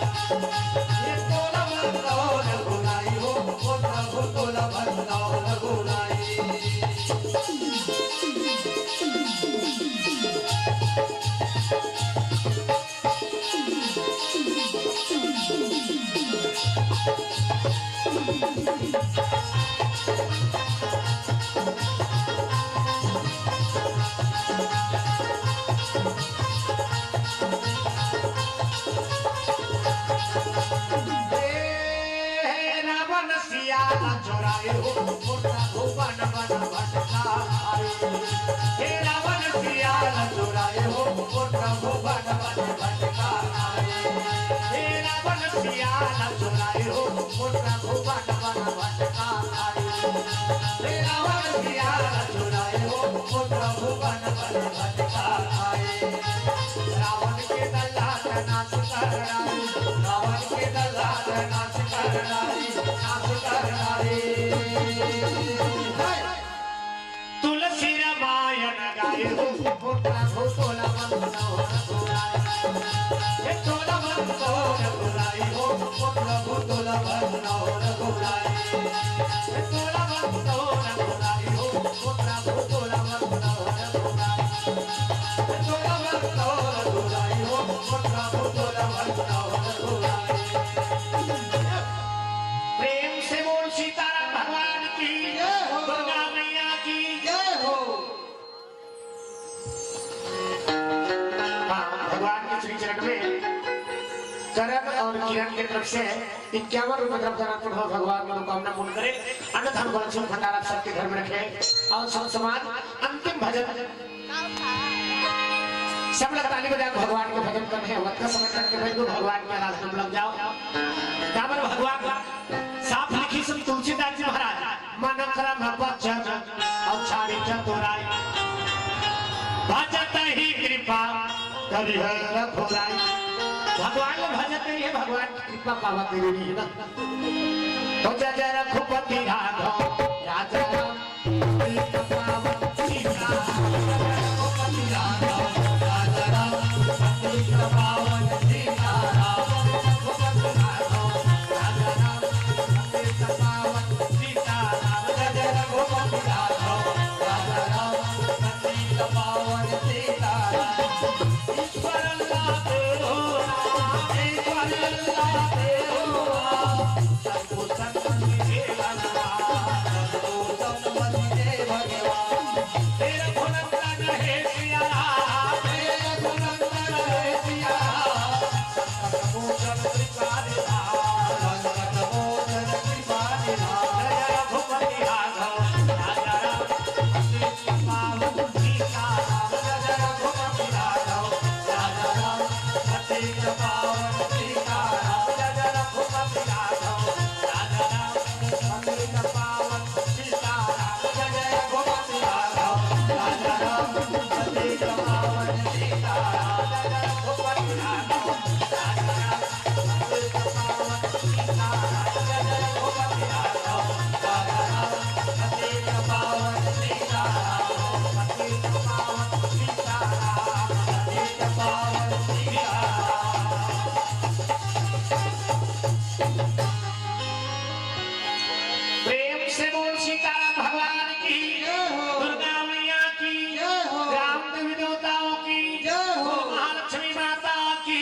A: चोराए हो मोटा भुवन बन भटका हे रावण सियाल चोराए हो मोटा भुवन बन भटका हे रावण सियाल चोराए हो मोटा भुवन बन भटका हे रावण सियाल चोराए हो मोटा भुवन बन भटका रावण के दल्लात नाच कर रावण के दल्लात नाच कर तुलसी रामायण गाए हो मोटा भूतोला बंदा हो रघुराई। तोला बंदा हो रघुराई हो मोटा भूतोला बंदा हो रघुराई। तोला बंदा हो रघुराई हो मोटा भूतोला बंदा हो रघुराई। तोला बंदा हो रघुराई हो मोटा भूतोला बंदा हो रघुराई। प्रेम से बोल सीताराम भगवान की दुर्गा मैया की जय हो। भगवान के श्री चरण में करण और किरण की तरफ से 51 रुपये धर्म भगवान मनोकामना पूर्ण करे। अन्यथा लक्ष्मण भंडार आप सबके घर में रखे और सब समान अंतिम भजन सब लोग ताली बजा भगवान के भजन करने हैं। समय करके भगवान के आराधना में लग जाओ। भगवान साफ लिखी संत तुलसीदास जी महाराज मन क्रम बचन और छाड़ी चतुराई भजत ही कृपा करी है रघुराई। भगवान भजत ही है, भगवान की कृपा पावा तेरी नहीं ना। तो जय जय रघुपति राघव राजा राम सीता पावन सीता रघुपति राघव राजा राम सीता पावन सीता राम रघुपति राघव राजा राम सीता पावन सीता राम जय जय रघुपति राघव राजा राम सीता पावन सीता राम। ईश्वर अल्लाह देव ईश्वर अल्लाह देव सबको संपत्ति दे भगवान सबको संपत्ति दे भगवान। तेरा गुणगान है सिया राम तेरा गुणगान है सिया राम सबको कृपा दे राम सबको कृपा दे राम। जय रघुपति राघव राजा राम सीता पावन सीता राम जय रघुपति राघव राजा राम सीता पावन सीता राम जय रघुपति राघव राजा राम सीता पावन सीता राम जय रघुपति राघव राजा राम सीता पावन सीता राम जय रघुपति राघव राजा राम सीता पावन सीता राम जय रघुपति राघव राजा राम सीता पावन सीता राम सीता पावन सीता राम सीता पावन सीता राम। प्रेम से बोल सीताराम भगवान की दुर्गा मैया की राम देवी देवताओं की महालक्ष्मी माता की।